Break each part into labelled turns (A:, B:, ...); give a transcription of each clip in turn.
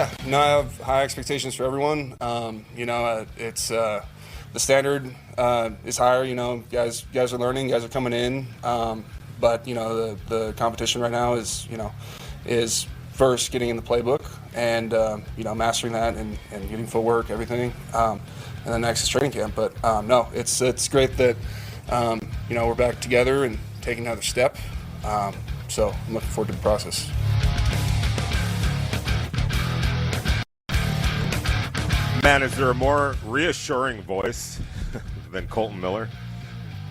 A: Yeah, no, I have high expectations for everyone. It's the standard is higher. Guys are learning, guys are coming in. But the competition right now is first getting in the playbook and mastering that and getting footwork, everything. And then next is training camp. But no, it's great that we're back together and taking another step. So I'm looking forward to the process.
B: Man, is there a more reassuring voice than Colton Miller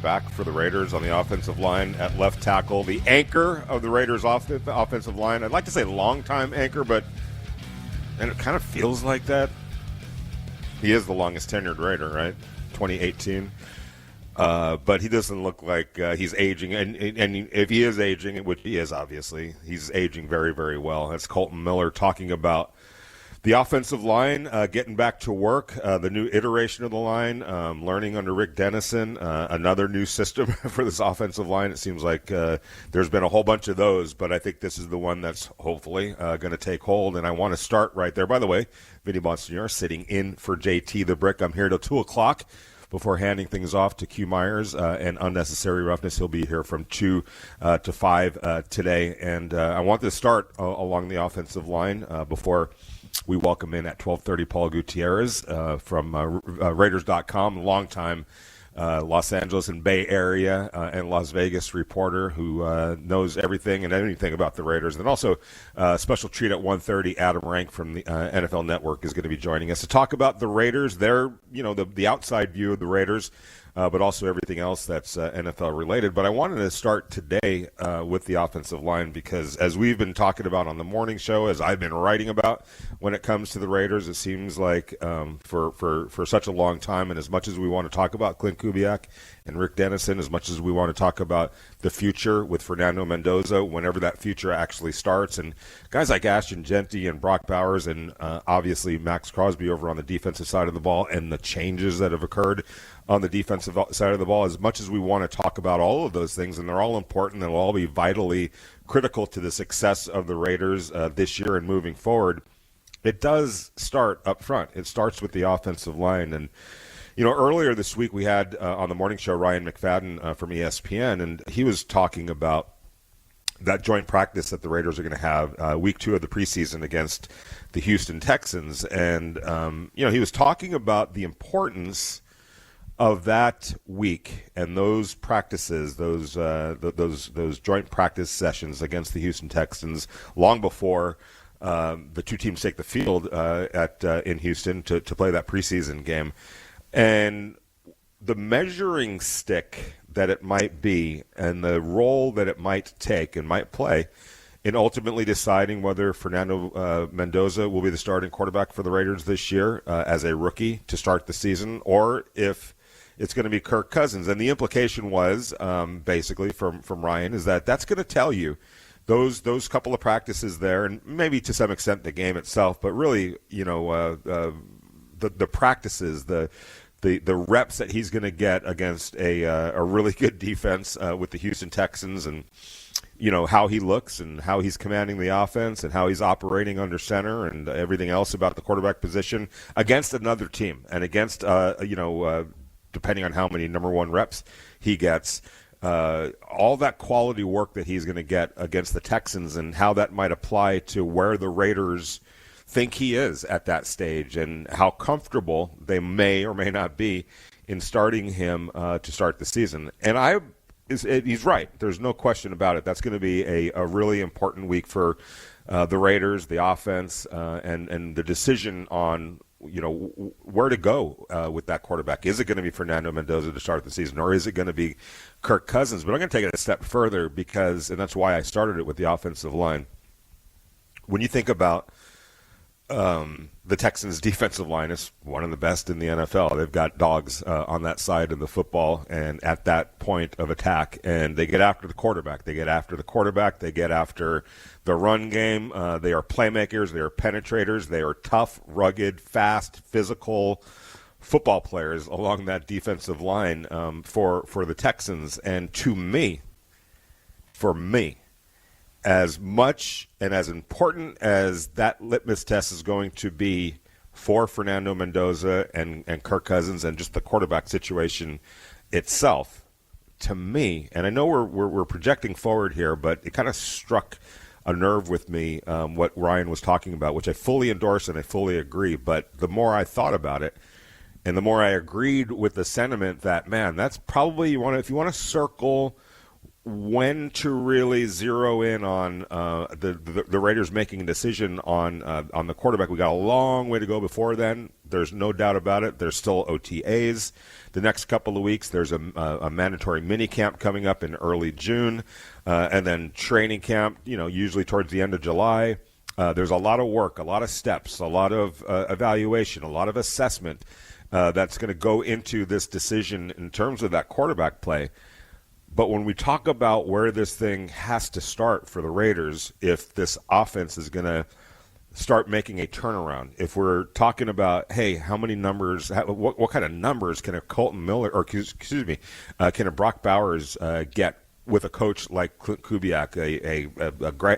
B: back for the Raiders on the offensive line at left tackle, the anchor of the Raiders offensive line? I'd like to say longtime anchor, and it kind of feels like that. He is the longest tenured Raider, right? 2018. But he doesn't look like he's aging. And if he is aging, which he is obviously, he's aging very, very well. That's Colton Miller talking about the offensive line, getting back to work, the new iteration of the line, learning under Rick Dennison, another new system for this offensive line. It seems like there's been a whole bunch of those, but I think this is the one that's hopefully going to take hold. And I want to start right there. By the way, Vinny B sitting in for JT the Brick. I'm here till 2 o'clock before handing things off to Q Myers and Unnecessary Roughness. He'll be here from 2 to 5 today. And I want to start along the offensive line before we welcome in at 12:30 Paul Gutierrez from Raiders.com, longtime Los Angeles and Bay Area and Las Vegas reporter who knows everything and anything about the Raiders. And also special treat at 1:30, Adam Rank from the NFL Network is going to be joining us to talk about the Raiders, their, the outside view of the Raiders, but also everything else that's NFL related. But I wanted to start today with the offensive line because as we've been talking about on the morning show, as I've been writing about when it comes to the Raiders, it seems like for such a long time, and as much as we want to talk about Clint Kubiak and Rick Dennison, as much as we want to talk about the future with Fernando Mendoza, whenever that future actually starts, and guys like Ashton Genty and Brock Bowers and obviously Max Crosby over on the defensive side of the ball and the changes that have occurred on the defensive side of the ball, as much as we want to talk about all of those things, and they're all important and will all be vitally critical to the success of the Raiders this year and moving forward, it does start up front. It starts with the offensive line. And, earlier this week we had on the morning show Ryan McFadden from ESPN, and he was talking about that joint practice that the Raiders are going to have week 2 of the preseason against the Houston Texans. And, he was talking about the importance of that week and those practices, those joint practice sessions against the Houston Texans, long before the two teams take the field in Houston to play that preseason game, and the measuring stick that it might be, and the role that it might take and might play in ultimately deciding whether Fernando Mendoza will be the starting quarterback for the Raiders this year as a rookie to start the season, or if it's going to be Kirk Cousins. And the implication was, basically, from Ryan, is that that's going to tell you those couple of practices there, and maybe to some extent the game itself, but really, the practices, the reps that he's going to get against a really good defense with the Houston Texans, and how he looks and how he's commanding the offense and how he's operating under center and everything else about the quarterback position against another team and against depending on how many number one reps he gets, all that quality work that he's going to get against the Texans and how that might apply to where the Raiders think he is at that stage and how comfortable they may or may not be in starting him to start the season. And he's right. There's no question about it. That's going to be a really important week for the Raiders, the offense, and the decision on where to go with that quarterback. Is it going to be Fernando Mendoza to start the season, or is it going to be Kirk Cousins? But I'm going to take it a step further because, and that's why I started it with the offensive line. When you think about the Texans' defensive line, is one of the best in the NFL. They've got dogs on that side of the football and at that point of attack, and they get after the quarterback. They get after the run game. They are playmakers. They are penetrators. They are tough, rugged, fast, physical football players along that defensive line for the Texans. And for me, as much and as important as that litmus test is going to be for Fernando Mendoza and Kirk Cousins and just the quarterback situation itself, to me, and I know we're projecting forward here, but it kind of struck a nerve with me, what Ryan was talking about, which I fully endorse and I fully agree. But the more I thought about it, and the more I agreed with the sentiment that, man, that's probably if you want to circle when to really zero in on the Raiders making a decision on the quarterback. We got a long way to go before then. There's no doubt about it. There's still OTAs. The next couple of weeks, there's a mandatory mini camp coming up in early June, and then training camp, usually towards the end of July. There's a lot of work, a lot of steps, a lot of evaluation, a lot of assessment that's going to go into this decision in terms of that quarterback play. But when we talk about where this thing has to start for the Raiders, if this offense is going to start making a turnaround, if we're talking about, hey, how many numbers, what kind of numbers can a Colton Miller, or excuse me, can a Brock Bowers get with a coach like Clint Kubiak,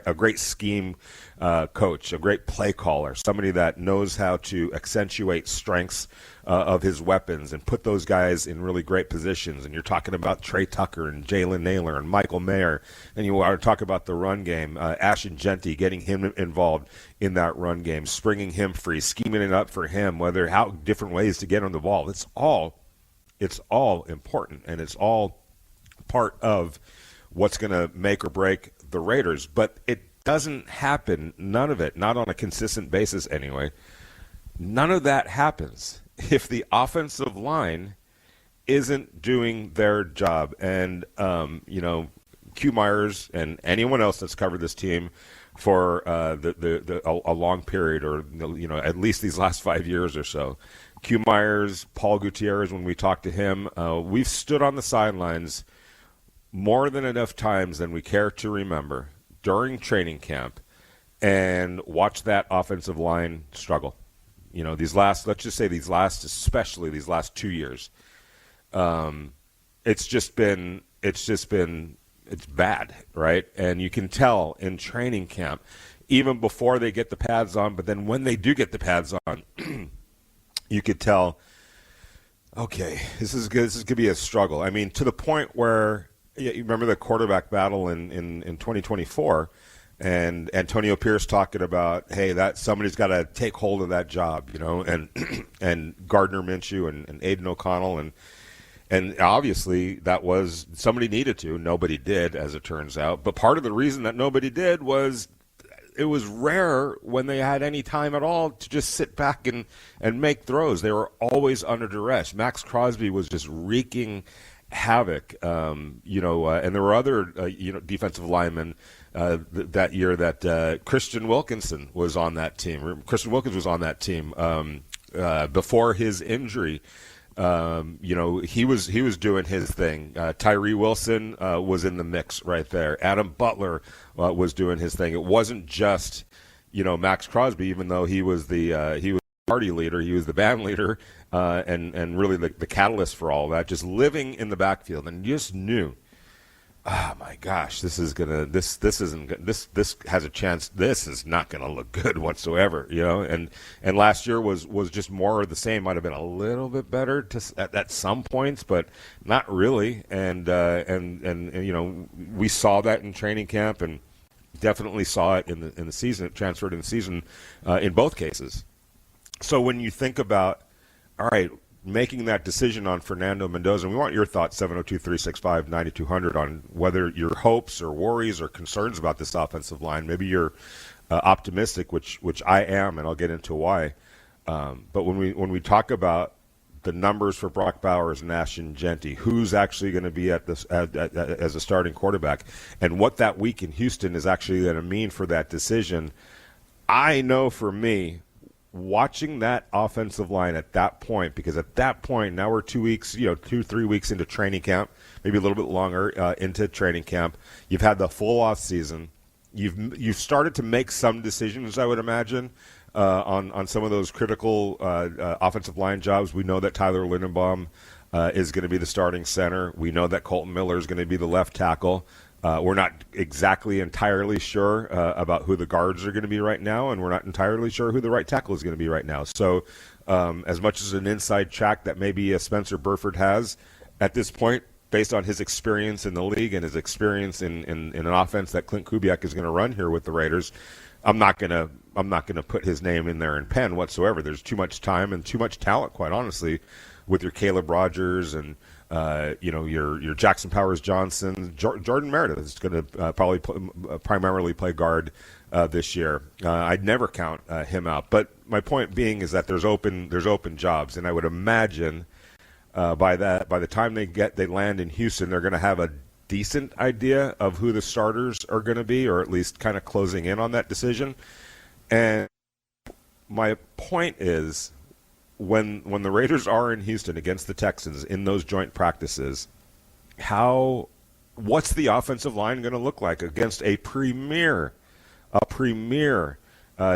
B: a great scheme coach, a great play caller, somebody that knows how to accentuate strengths of his weapons and put those guys in really great positions. And you're talking about Trey Tucker and Jalen Naylor and Michael Mayer, and you want to talk about the run game, Ashton Genty, getting him involved in that run game, springing him free, scheming it up for him, how different ways to get on the ball. It's all important, and it's all part of what's going to make or break the Raiders. But it doesn't happen, none of it, not on a consistent basis anyway. None of that happens if the offensive line isn't doing their job. And, Q Myers and anyone else that's covered this team for a long period, or, at least these last 5 years or so. Q Myers, Paul Gutierrez, when we talked to him, we've stood on the sidelines more than enough times than we care to remember during training camp and watch that offensive line struggle. Especially these last 2 years. It's bad, right? And you can tell in training camp, even before they get the pads on, but then when they do get the pads on, you could tell, okay, this is going to be a struggle. I mean, to the point where, you remember the quarterback battle in 2024, and Antonio Pierce talking about, hey, that somebody's got to take hold of that job, and and Gardner Minshew and Aiden O'Connell, and obviously that was somebody needed to. Nobody did, as it turns out. But part of the reason that nobody did was it was rare when they had any time at all to just sit back and make throws. They were always under duress. Max Crosby was just wreaking havoc, and there were other, defensive linemen that year that Christian Wilkinson was on that team. Christian Wilkins was on that team before his injury. He was doing his thing. Tyree Wilson was in the mix right there. Adam Butler was doing his thing. It wasn't just, Max Crosby, even though he was the party leader, he was the band leader, and really the catalyst for all that. Just living in the backfield, and you just knew, oh my gosh, this has a chance. This is not gonna look good whatsoever, And last year was just more of the same. Might have been a little bit better at some points, but not really. And we saw that in training camp, and definitely saw it in the season. It transferred in the season in both cases. So when you think about, all right, making that decision on Fernando Mendoza, and we want your thoughts, 702-365-9200, on whether your hopes or worries or concerns about this offensive line. Maybe you're optimistic, which I am, and I'll get into why. But when we talk about the numbers for Brock Bowers and Ashton Genty, who's actually going to be at this as a starting quarterback, and what that week in Houston is actually going to mean for that decision, I know for me, watching that offensive line at that point, because at that point, now we're 2 weeks, 2-3 weeks into training camp, maybe a little bit longer into training camp. You've had the full off season. You've started to make some decisions, I would imagine, on some of those critical offensive line jobs. We know that Tyler Lindenbaum is going to be the starting center. We know that Colton Miller is going to be the left tackle. We're not exactly entirely sure about who the guards are going to be right now, and we're not entirely sure who the right tackle is going to be right now. So as much as an inside track that maybe Spencer Burford has at this point, based on his experience in the league and his experience in an offense that Clint Kubiak is going to run here with the Raiders, I'm not gonna put his name in there in pen whatsoever. There's too much time and too much talent, quite honestly, with your Caleb Rogers and your Jackson Powers Johnson. Jordan Meredith is going to primarily play guard this year. I'd never count him out. But my point being is that there's open jobs, and I would imagine by the time they land in Houston, they're going to have a decent idea of who the starters are going to be, or at least kind of closing in on that decision. And my point is, when the Raiders are in Houston against the Texans in those joint practices, what's the offensive line going to look like against a premier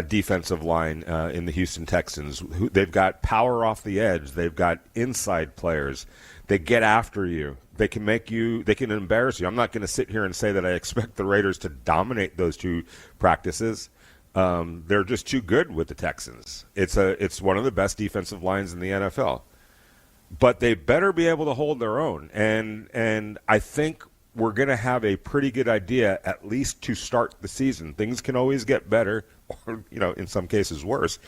B: defensive line in the Houston Texans? They've got power off the edge. They've got inside players. They get after you. They can embarrass you. I'm not going to sit here and say that I expect the Raiders to dominate those two practices. They're just too good with the Texans. It's one of the best defensive lines in the NFL. But they better be able to hold their own. And I think we're going to have a pretty good idea, at least to start the season. Things can always get better, or in some cases worse.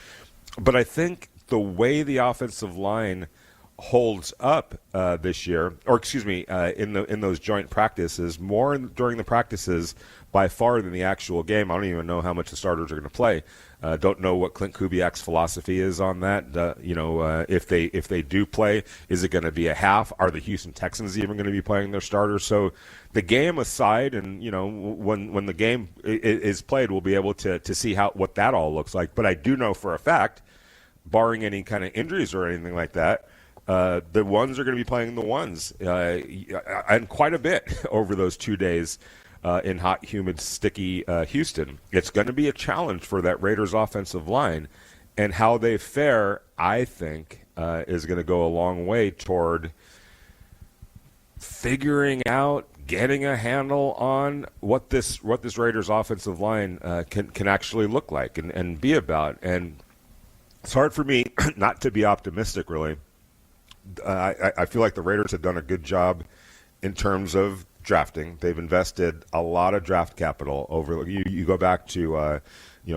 B: But I think the way the offensive line holds up this year, in those joint practices, more during the practices by far than the actual game. I don't even know how much the starters are going to play. Don't know what Clint Kubiak's philosophy is on that. If they do play, is it going to be a half? Are the Houston Texans even going to be playing their starters? So the game aside, and when the game is played, we'll be able to see what that all looks like. But I do know for a fact, barring any kind of injuries or anything like that, the ones are going to be playing the ones, and quite a bit over those 2 days in hot, humid, sticky Houston. It's going to be a challenge for that Raiders offensive line, and how they fare, I think, is going to go a long way toward figuring out, getting a handle on what this Raiders offensive line can actually look like and be about. And it's hard for me not to be optimistic, really. I feel like the Raiders have done a good job in terms of drafting. They've invested a lot of draft capital over. You go back to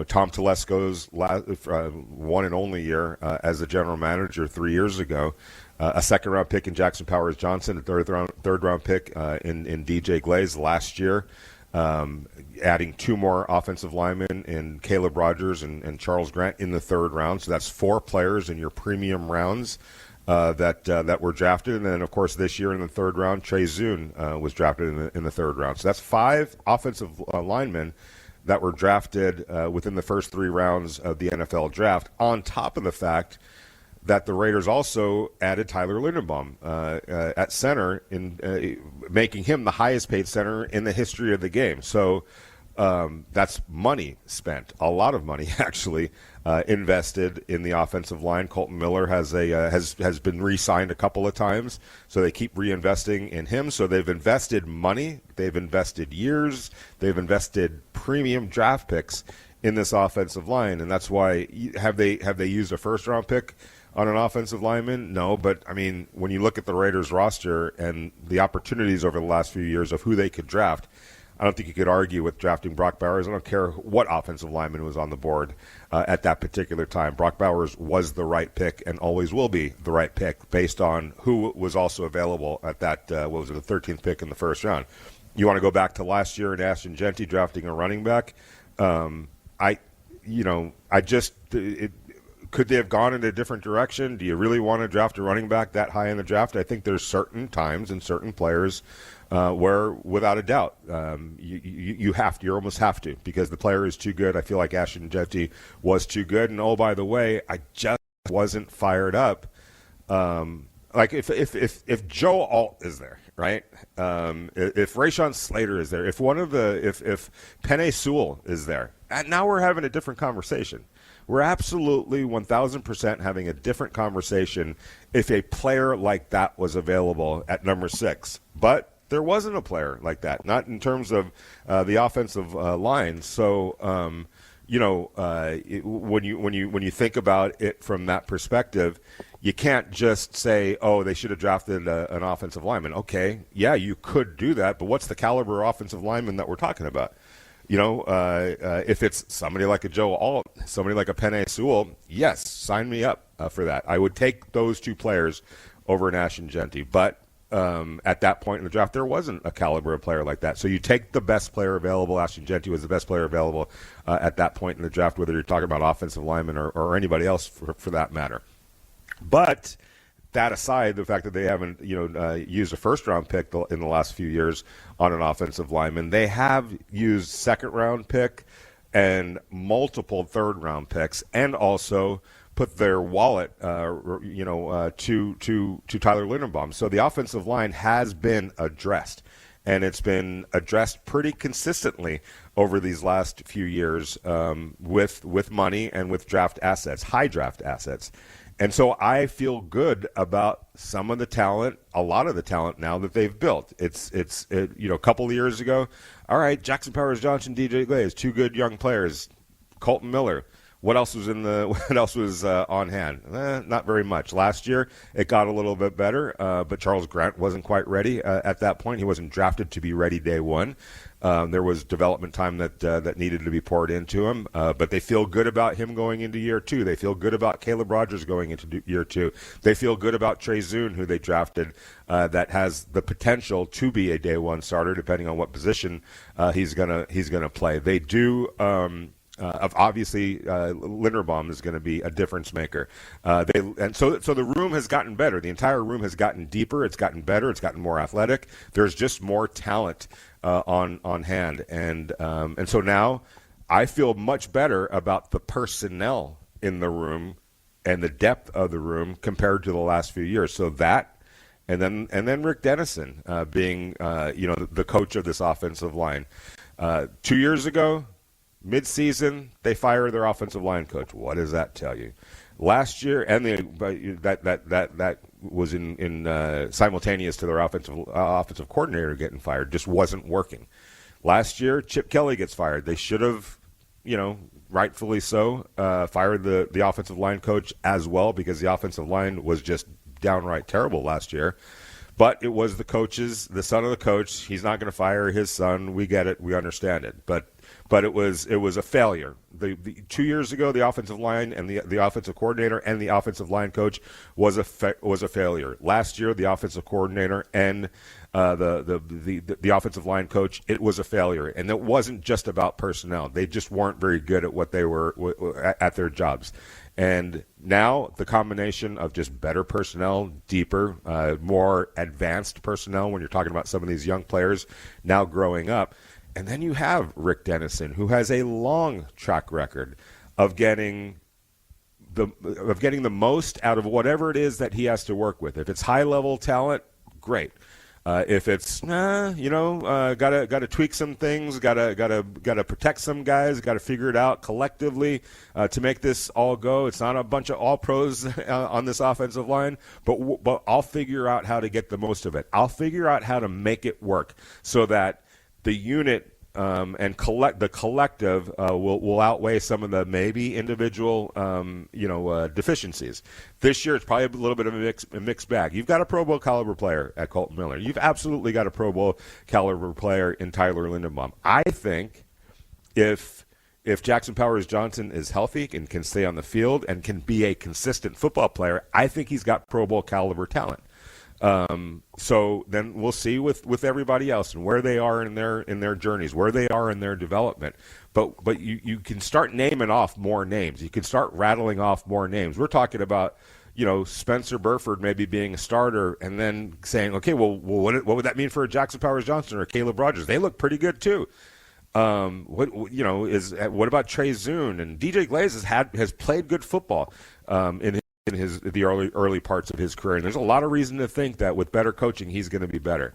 B: Tom Telesco's one and only year as the general manager 3 years ago. A second-round pick in Jackson Powers Johnson, a third-round pick in DJ Glaze last year. Adding two more offensive linemen in Caleb Rogers and Charles Grant in the third round. So that's four players in your premium rounds that were drafted. And then, of course, this year in the third round, Trey Zune was drafted in the third round. So that's five offensive linemen that were drafted within the first 3 rounds of the NFL draft, on top of the fact that the Raiders also added Tyler Linderbaum at center, in making him the highest paid center in the history of the game. So that's money spent, a lot of money actually, invested in the offensive line. Colton Miller has been re-signed a couple of times, so they keep reinvesting in him. So they've invested money, they've invested years, they've invested premium draft picks in this offensive line, and that's why have they used a first-round pick on an offensive lineman? No, but I mean, when you look at the Raiders roster and the opportunities over the last few years of who they could draft, I don't think you could argue with drafting Brock Bowers. I don't care what offensive lineman was on the board at that particular time. Brock Bowers was the right pick and always will be the right pick based on who was also available at that, the 13th pick in the first round. You want to go back to last year and Ashton Genty drafting a running back? Could they have gone in a different direction? Do you really want to draft a running back that high in the draft? I think there's certain times and certain players where, without a doubt, you almost have to, because the player is too good. I feel like Ashton Genty was too good. And, oh, by the way, I just wasn't fired up. Like if Joe Alt is there, right? If Rashawn Slater is there, if Penei Sewell is there, and now we're having a different conversation. We're absolutely 1,000% having a different conversation if a player like that was available at number 6. But there wasn't a player like that, not in terms of the offensive line. So, when you think about it from that perspective, you can't just say, oh, they should have drafted an offensive lineman. Okay, yeah, you could do that, but what's the caliber of offensive lineman that we're talking about? If it's somebody like a Joe Alt, somebody like a Penei Sewell, yes, sign me up for that. I would take those two players over Nash and Genty. But at that point in the draft, there wasn't a caliber of player like that. So you take the best player available. Ashton Genty was the best player available at that point in the draft, whether you're talking about offensive linemen or anybody else for that matter. But that aside, the fact that they haven't used a first-round pick in the last few years on an offensive lineman, they have used second-round pick and multiple third-round picks, and also put their wallet, to Tyler Linderbaum. So the offensive line has been addressed, and it's been addressed pretty consistently over these last few years with money and with draft assets, high draft assets. And so I feel good about some of the talent, a lot of the talent now that they've built. It's a couple of years ago, all right, Jackson Powers-Johnson, DJ Glaze, two good young players, Colton Miller. What else was on hand? Not very much. Last year, it got a little bit better, but Charles Grant wasn't quite ready at that point. He wasn't drafted to be ready day one. There was development time that needed to be poured into him, but they feel good about him going into year two. They feel good about Caleb Rogers going into year two. They feel good about Trey Zune, who they drafted, that has the potential to be a day one starter, depending on what position he's gonna play. They do. Obviously, Linderbaum is going to be a difference maker. So the room has gotten better. The entire room has gotten deeper. It's gotten better. It's gotten more athletic. There's just more talent on hand, and so now I feel much better about the personnel in the room and the depth of the room compared to the last few years. So that. And then Rick Dennison being the coach of this offensive line. 2 years ago, mid-season, they fire their offensive line coach. What does that tell you? Last year, and that was in simultaneous to their offensive coordinator getting fired. Just wasn't working. Last year, Chip Kelly gets fired. They should have, rightfully so, fired the offensive line coach as well, because the offensive line was just downright terrible last year. But it was the son of the coach. He's not going to fire his son. We get it. We understand it. But it was a failure. The 2 years ago, the offensive line and the offensive coordinator and the offensive line coach was a failure. Last year, the offensive coordinator and the offensive line coach, it was a failure. And it wasn't just about personnel. They just weren't very good at what they were at their jobs. And now the combination of just better personnel, deeper, more advanced personnel, when you're talking about some of these young players now growing up. And then you have Rick Dennison, who has a long track record of getting the most out of whatever it is that he has to work with. If it's high-level talent, great. If it's gotta tweak some things, gotta protect some guys, gotta figure it out collectively to make this all go. It's not a bunch of all pros on this offensive line, but I'll figure out how to get the most of it. I'll figure out how to make it work so that the unit and the collective will outweigh some of the maybe individual deficiencies. This year it's probably a little bit of a mixed bag. You've got a Pro Bowl caliber player at Colton Miller. You've absolutely got a Pro Bowl caliber player in Tyler Linderbaum. I think if Jackson Powers-Johnson is healthy and can stay on the field and can be a consistent football player, I think he's got Pro Bowl caliber talent. So then we'll see with everybody else and where they are in their journeys, where they are in their development. But you can start naming off more names. You can start rattling off more names. We're talking about, Spencer Burford maybe being a starter and then saying, okay, well what would that mean for a Jackson Powers-Johnson or Caleb Rogers? They look pretty good too. What about Trey Zune? And DJ Glaze has played good football in the early parts of his career, and there's a lot of reason to think that with better coaching he's going to be better.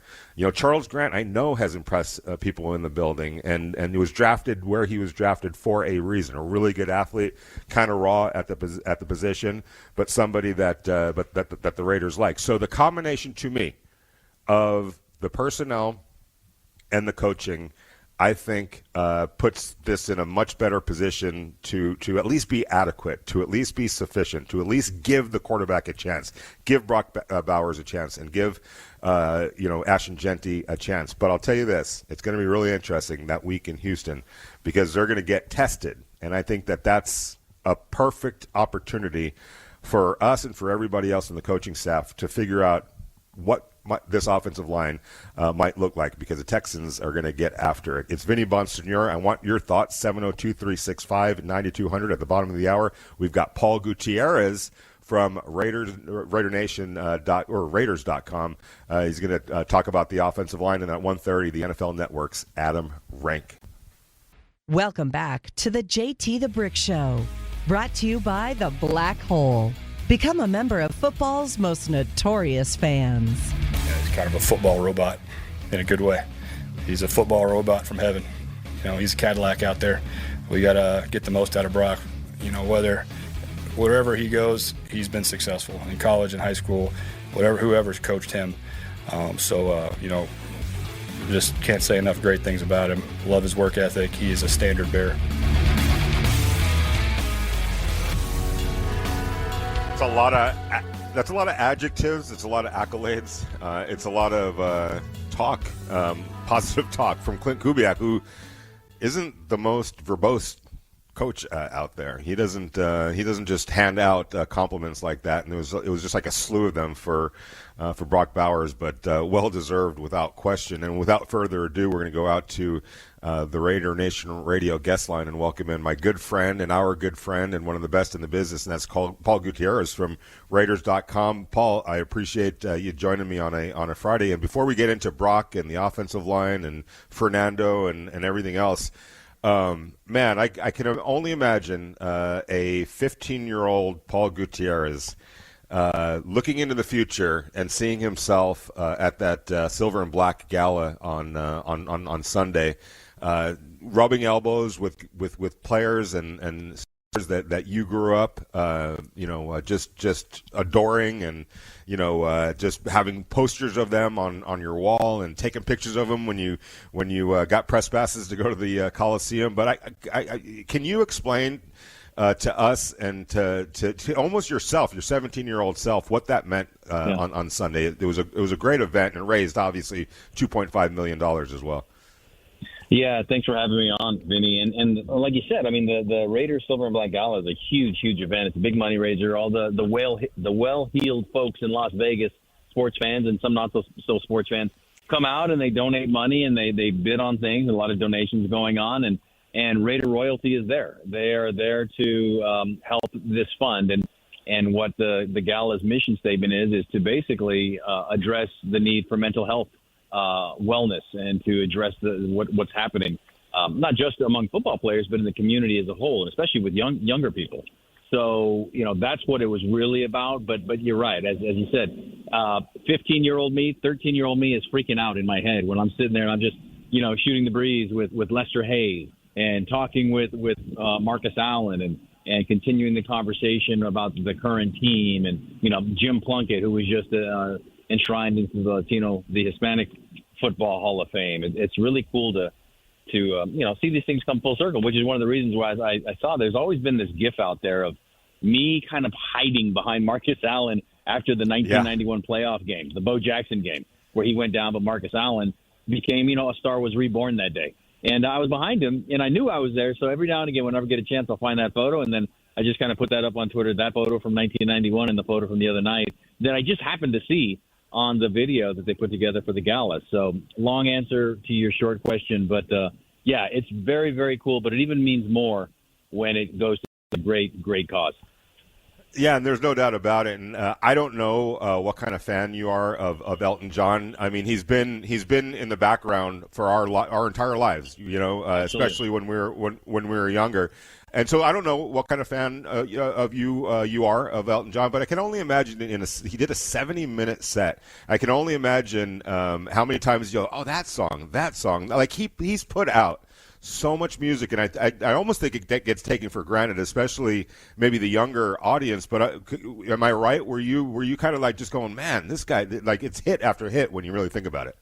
B: Charles Grant, I know, has impressed people in the building, and he was drafted where he was drafted for a reason. A really good athlete, kind of raw at the position, but somebody that the Raiders like. So the combination to me of the personnel and the coaching, I think, puts this in a much better position to at least be adequate, to at least be sufficient, to at least give the quarterback a chance, give Brock Bowers a chance, and give Ashton Genty a chance. But I'll tell you this, it's going to be really interesting that week in Houston because they're going to get tested, and I think that that's a perfect opportunity for us and for everybody else in the coaching staff to figure out what this offensive line might look like because the Texans are going to get after it. It's Vinny Bonsignore. I want your thoughts, 702-365-9200 at the bottom of the hour. We've got Paul Gutierrez from Raiders.com. He's going to talk about the offensive line, and at 1:30, the NFL Network's Adam Rank.
C: Welcome back to the JT the Brick Show, brought to you by The Black Hole. Become a member of football's most notorious fans.
D: Yeah, he's kind of a football robot in a good way. He's a football robot from heaven. He's a Cadillac out there. We got to get the most out of Brock. Wherever he goes, he's been successful in college and high school, whoever's coached him. Just can't say enough great things about him. Love his work ethic. He is a standard bearer.
B: That's a lot of adjectives. It's a lot of accolades. It's a lot of talk, positive talk from Clint Kubiak, who isn't the most verbose coach out there. He doesn't just hand out compliments like that. And it was just like a slew of them for Brock Bowers, but well deserved without question. And without further ado, we're going to go out to the Raider Nation radio guest line and welcome in my good friend and our good friend and one of the best in the business, and that's called Paul Gutierrez from Raiders.com. Paul, I appreciate you joining me on a Friday. And before we get into Brock and the offensive line and Fernando and everything else, man, I can only imagine a 15-year-old Paul Gutierrez looking into the future and seeing himself at that silver and black gala on Sunday, rubbing elbows with players and stars that you grew up, just adoring, and just having posters of them on your wall and taking pictures of them when you got press passes to go to the Coliseum. But I can you explain to us and to almost yourself, your 17-year-old self, what that meant on Sunday? It was a great event and raised obviously $2.5 million as well.
E: Yeah, thanks for having me on, Vinny. And like you said, I mean, the Raiders Silver and Black Gala is a huge event. It's a big money raiser. All the well-heeled folks in Las Vegas, sports fans and some not so sports fans, come out and they donate money and they bid on things. A lot of donations going on, and Raider royalty is there. They are there to help this fund. And what the Gala's mission statement is to basically address the need for mental health wellness and to address what's happening, not just among football players, but in the community as a whole, and especially with younger people. So, that's what it was really about. But you're right. As you said, 15-year-old me, 13-year-old me is freaking out in my head when I'm sitting there and I'm just, shooting the breeze with Lester Hayes and talking with Marcus Allen and continuing the conversation about the current team and, Jim Plunkett, who was just enshrined into the Hispanic Football Hall of Fame. It's really cool to see these things come full circle, which is one of the reasons why I saw there's always been this gif out there of me kind of hiding behind Marcus Allen after the 1991 playoff game, the Bo Jackson game, where he went down, but Marcus Allen became, a star was reborn that day. And I was behind him, and I knew I was there. So every now and again, whenever I get a chance, I'll find that photo, and then I just kind of put that up on Twitter, that photo from 1991 and the photo from the other night that I just happened to see on the video that they put together for the gala. So long answer to your short question, but yeah, it's very, very cool, but it even means more when it goes to a great cause.
B: Yeah, and there's no doubt about it. And I don't know what kind of fan you are of Elton John. I mean, he's been in the background for our entire lives, especially when we were younger. And so I don't know what kind of fan of you are of Elton John, but I can only imagine he did a 70-minute set. I can only imagine how many times you'll, that song. Like he's put out so much music, and I almost think it gets taken for granted, especially maybe the younger audience. But am I right? Were you kind of like just going, man, this guy, like it's hit after hit when you really think about it?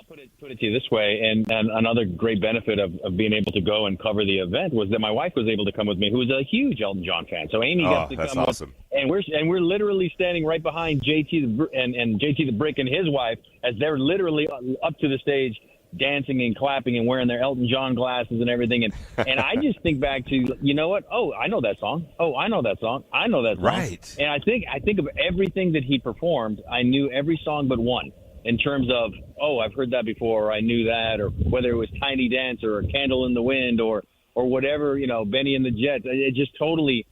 E: put it to you this way, and another great benefit of being able to go and cover the event was that my wife was able to come with me, who was a huge Elton John fan. So Amy got to
B: that's
E: come
B: awesome.
E: and we're literally standing right behind JT and JT the Brick and his wife as they're literally up to the stage, dancing and clapping and wearing their Elton John glasses and everything. And I just think back to, you know what? Oh, I know that song. Oh, I know that song. I know that song.
B: Right.
E: And I think of everything that he performed. I knew every song but one. In terms of, oh, I've heard that before, or I knew that, or whether it was Tiny Dancer or Candle in the Wind or whatever, Benny and the Jets, it just totally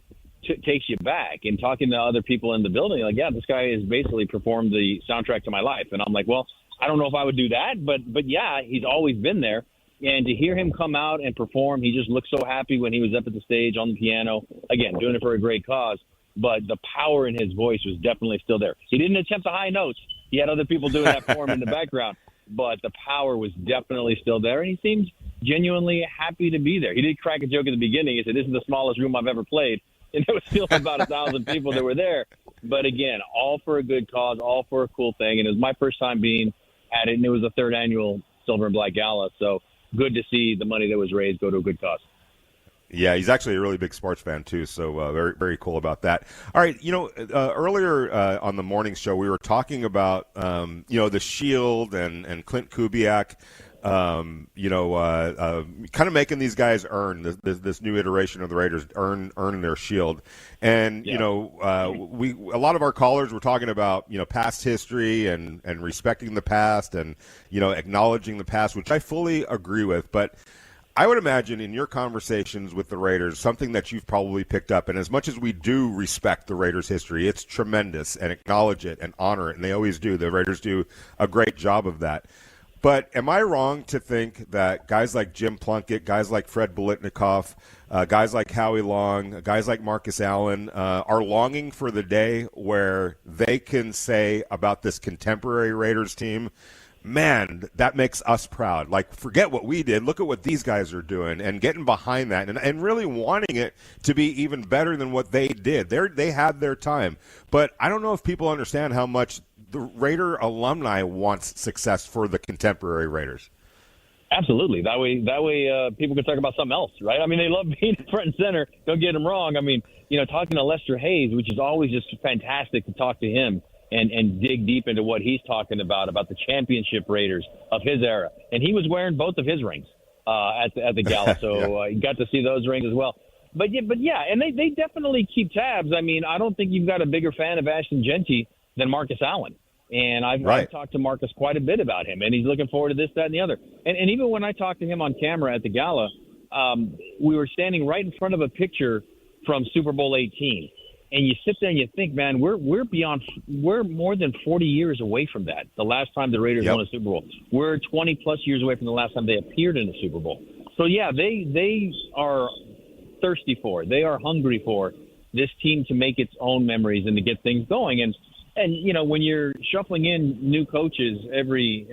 E: takes you back. And talking to other people in the building, like, yeah, this guy has basically performed the soundtrack to my life. And I'm like, well, I don't know if I would do that, but yeah, he's always been there. And to hear him come out and perform, he just looked so happy when he was up at the stage on the piano, again, doing it for a great cause. But the power in his voice was definitely still there. He didn't attempt the high notes. He had other people doing that for him in the background. But the power was definitely still there, and he seemed genuinely happy to be there. He did crack a joke at the beginning. He said, this is the smallest room I've ever played. And there was still about 1,000 people that were there. But, again, all for a good cause, all for a cool thing. And it was my first time being at it, and it was the third annual Silver and Black Gala. So good to see the money that was raised go to a good cause.
B: Yeah, he's actually a really big sports fan, too, so very, very cool about that. All right, earlier on the morning show, we were talking about, the Shield and Clint Kubiak, kind of making these guys earn this new iteration of the Raiders earn their Shield. And,
E: Yeah.
B: a lot of our callers were talking about, past history and respecting the past and, acknowledging the past, which I fully agree with, but I would imagine in your conversations with the Raiders, something that you've probably picked up, and as much as we do respect the Raiders' history, it's tremendous, and acknowledge it and honor it, and they always do. The Raiders do a great job of that. But am I wrong to think that guys like Jim Plunkett, guys like Fred Biletnikoff, guys like Howie Long, guys like Marcus Allen are longing for the day where they can say about this contemporary Raiders team, man, that makes us proud. Like, forget what we did. Look at what these guys are doing, and getting behind that and really wanting it to be even better than what they did. They had their time. But I don't know if people understand how much the Raider alumni wants success for the contemporary Raiders.
E: Absolutely. That way, people can talk about something else, right? I mean, they love being front and center. Don't get them wrong. I mean, talking to Lester Hayes, which is always just fantastic to talk to him and dig deep into what he's talking about the championship Raiders of his era. And he was wearing both of his rings at the gala, so you got to see those rings as well. But yeah, and they definitely keep tabs. I mean, I don't think you've got a bigger fan of Ashton Genty than Marcus Allen. And I've talked to Marcus quite a bit about him, and he's looking forward to this, that, and the other. And even when I talked to him on camera at the gala, we were standing right in front of a picture from Super Bowl 18. And you sit there and you think, man, we're more than 40 years away from that. The last time the Raiders won a Super Bowl, we're 20 plus years away from the last time they appeared in a Super Bowl. So yeah, they are thirsty for, they are hungry for this team to make its own memories and to get things going. And when you're shuffling in new coaches every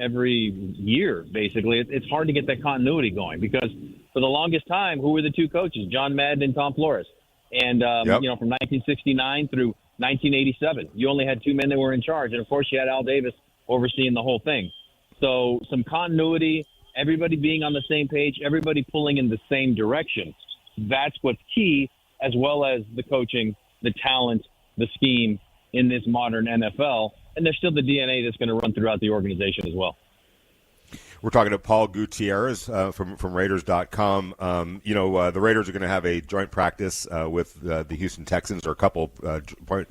E: year, basically, it's hard to get that continuity going because for the longest time, who were the two coaches, John Madden and Tom Flores? And, from 1969 through 1987, you only had two men that were in charge. And, of course, you had Al Davis overseeing the whole thing. So some continuity, everybody being on the same page, everybody pulling in the same direction. That's what's key, as well as the coaching, the talent, the scheme in this modern NFL. And there's still the DNA that's going to run throughout the organization as well.
B: We're talking to Paul Gutierrez from Raiders.com. The Raiders are going to have a joint practice with the Houston Texans, or a couple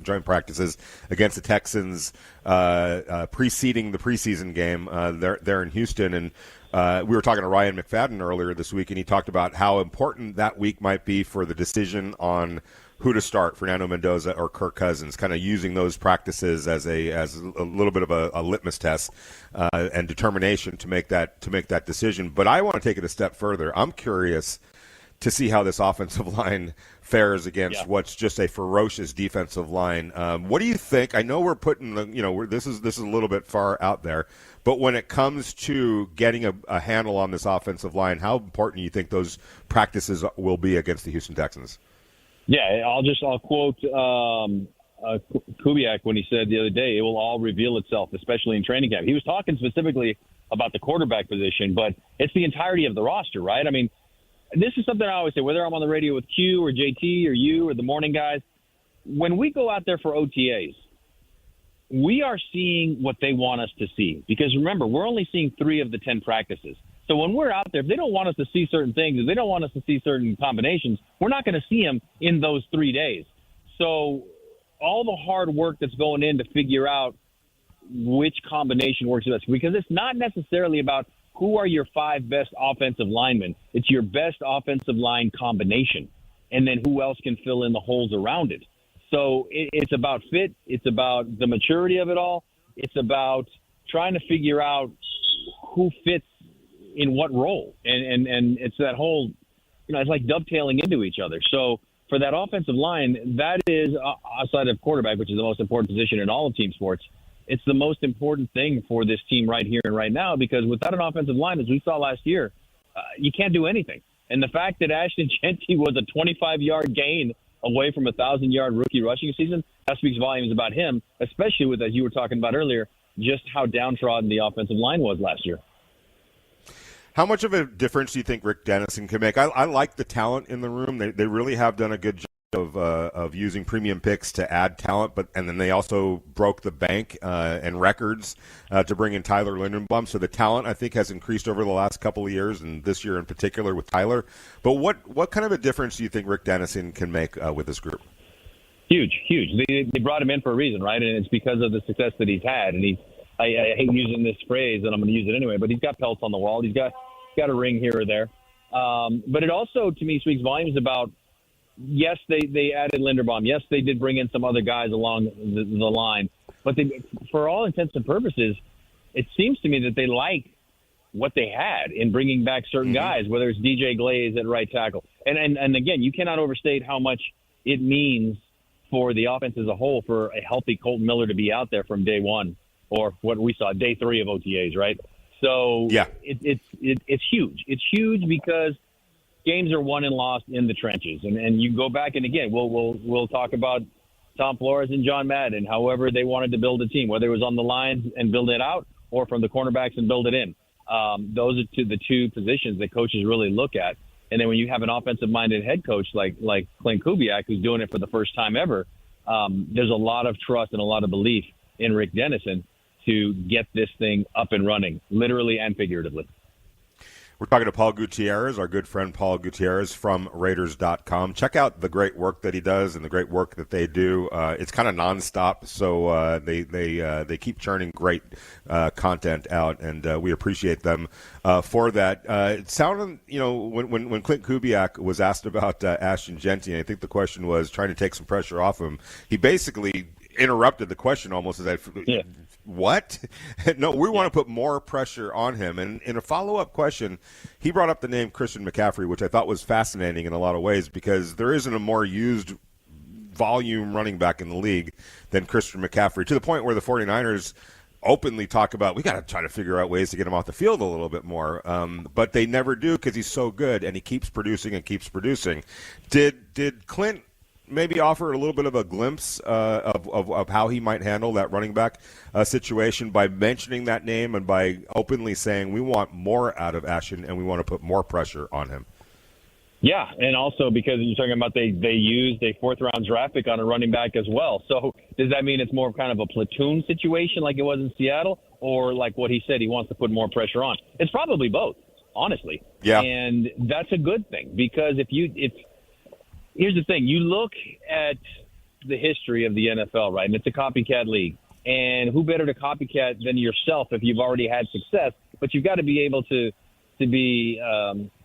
B: joint practices against the Texans preceding the preseason game. They're in Houston, and we were talking to Ryan McFadden earlier this week, and he talked about how important that week might be for the decision on who to start, Fernando Mendoza or Kirk Cousins, kind of using those practices as a little bit of a litmus test and determination to make that decision. But I want to take it a step further. I'm curious to see how this offensive line fares against what's just a ferocious defensive line. What do you think? I know we're putting this is a little bit far out there, but when it comes to getting a handle on this offensive line, how important do you think those practices will be against the Houston Texans?
E: Yeah, I'll quote Kubiak when he said the other day, it will all reveal itself, especially in training camp. He was talking specifically about the quarterback position, but it's the entirety of the roster, right? I mean, this is something I always say, whether I'm on the radio with Q or JT or you or the morning guys, when we go out there for OTAs, we are seeing what they want us to see. Because remember, we're only seeing 3 of the 10 practices. So when we're out there, if they don't want us to see certain things, if they don't want us to see certain combinations, we're not going to see them in those 3 days. So all the hard work that's going in to figure out which combination works best, because it's not necessarily about who are your 5 best offensive linemen. It's your best offensive line combination, and then who else can fill in the holes around it. So it's about fit. It's about the maturity of it all. It's about trying to figure out who fits in what role. And it's that whole, it's like dovetailing into each other. So for that offensive line, that is, outside of quarterback, which is the most important position in all of team sports, it's the most important thing for this team right here and right now, because without an offensive line, as we saw last year, you can't do anything. And the fact that Ashton Jeanty was a 25-yard gain away from a 1,000-yard rookie rushing season, that speaks volumes about him, especially with, as you were talking about earlier, just how downtrodden the offensive line was last year.
B: How much of a difference do you think Rick Dennison can make? I like the talent in the room. They really have done a good job of using premium picks to add talent, and then they also broke the bank and records to bring in Tyler Linderbaum. So the talent, I think, has increased over the last couple of years, and this year in particular with Tyler. But what kind of a difference do you think Rick Dennison can make with this group?
E: Huge. They brought him in for a reason, right? And it's because of the success that he's had. And I hate using this phrase, and I'm going to use it anyway, but he's got pelts on the wall. He's got a ring here or there. But it also, to me, speaks volumes about, yes, they added Linderbaum. Yes, they did bring in some other guys along the line. But for all intents and purposes, it seems to me that they like what they had in bringing back certain guys, whether it's DJ Glaze at right tackle. And again, you cannot overstate how much it means for the offense as a whole for a healthy Colton Miller to be out there from day one, or what we saw, day 3 of OTAs, right? So yeah, it's huge. It's huge because games are won and lost in the trenches. And you go back, and again, we'll talk about Tom Flores and John Madden, however they wanted to build a team, whether it was on the lines and build it out or from the cornerbacks and build it in. Those are the 2 positions that coaches really look at. And then when you have an offensive-minded head coach like Clint Kubiak, who's doing it for the first time ever, there's a lot of trust and a lot of belief in Rick Dennison to get this thing up and running, literally and figuratively.
B: We're talking to Paul Gutierrez, our good friend Paul Gutierrez from Raiders.com. Check out the great work that he does and the great work that they do. It's kind of nonstop, so they keep churning great content out, and we appreciate them for that. It sounded, when Clint Kubiak was asked about Ashton Jeanty, I think the question was trying to take some pressure off him. He basically interrupted the question almost as what? No, we want to put more pressure on him. And in a follow-up question, he brought up the name Christian McCaffrey, which I thought was fascinating in a lot of ways because there isn't a more used volume running back in the league than Christian McCaffrey, to the point where the 49ers openly talk about, we got to try to figure out ways to get him off the field a little bit more. But they never do because he's so good, and he keeps producing and keeps producing. Did Clint maybe offer a little bit of a glimpse of how he might handle that running back situation by mentioning that name and by openly saying we want more out of Ashton and we want to put more pressure on him?
E: Yeah, and also because you're talking about they used a 4th-round draft pick on a running back as well. So does that mean it's more of kind of a platoon situation like it was in Seattle, or like what he said, he wants to put more pressure on? It's probably both, honestly. Yeah. And that's a good thing because here's the thing. You look at the history of the NFL, right? And it's a copycat league. And who better to copycat than yourself if you've already had success? But you've got to be able to be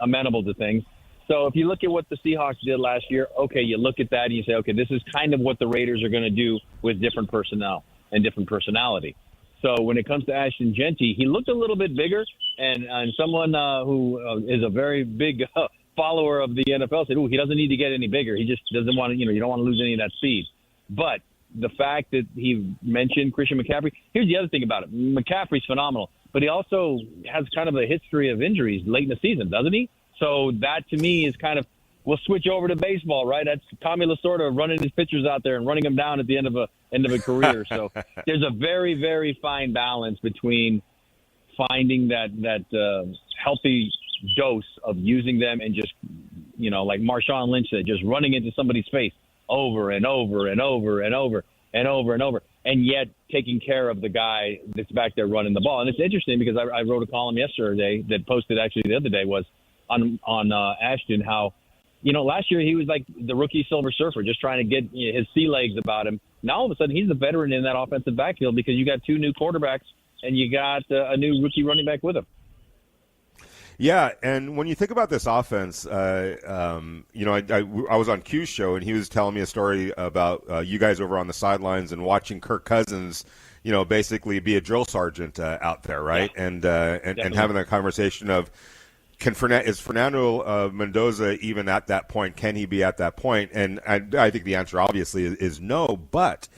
E: amenable to things. So if you look at what the Seahawks did last year, okay, you look at that and you say, okay, this is kind of what the Raiders are going to do with different personnel and different personality. So when it comes to Ashton Jeanty, he looked a little bit bigger. And someone who is a very big follower of the NFL said, he doesn't need to get any bigger. He just doesn't want to, you don't want to lose any of that speed. But the fact that he mentioned Christian McCaffrey, here's the other thing about it. McCaffrey's phenomenal, but he also has kind of a history of injuries late in the season, doesn't he? So that to me is kind of we'll switch over to baseball, right? That's Tommy Lasorda running his pitchers out there and running them down at the end of a career. So there's a very, very fine balance between finding that healthy dose of using them and just, like Marshawn Lynch said, just running into somebody's face over and over and over and over and over and over, and yet taking care of the guy that's back there running the ball. And it's interesting because I wrote a column yesterday that posted actually the other day was on Ashton, how, last year he was like the rookie Silver Surfer, just trying to get his sea legs about him. Now all of a sudden he's the veteran in that offensive backfield because you got two new quarterbacks and you got a new rookie running back with him.
B: Yeah, and when you think about this offense, I was on Q's show, and he was telling me a story about you guys over on the sidelines and watching Kirk Cousins, basically be a drill sergeant out there, right? Yeah. And having that conversation of, is Fernando Mendoza even at that point? Can he be at that point? And I think the answer obviously is no, but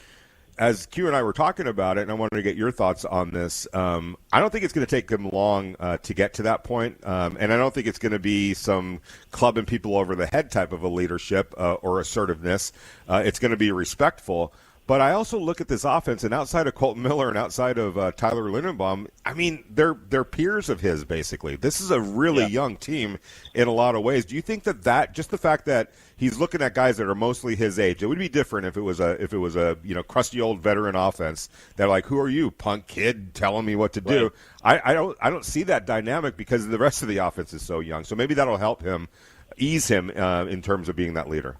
B: as Q and I were talking about it, and I wanted to get your thoughts on this, I don't think it's going to take them long to get to that point, and I don't think it's going to be some clubbing people over the head type of a leadership or assertiveness. It's going to be respectful. But I also look at this offense, and outside of Colton Miller and outside of Tyler Lindenbaum, I mean, they're peers of his, basically. This is a really young team in a lot of ways. Do you think that just the fact that he's looking at guys that are mostly his age, it would be different if it was a crusty old veteran offense that like, who are you, punk kid, telling me what to do? I don't see that dynamic because the rest of the offense is so young. So maybe that'll help him, ease him in terms of being that leader.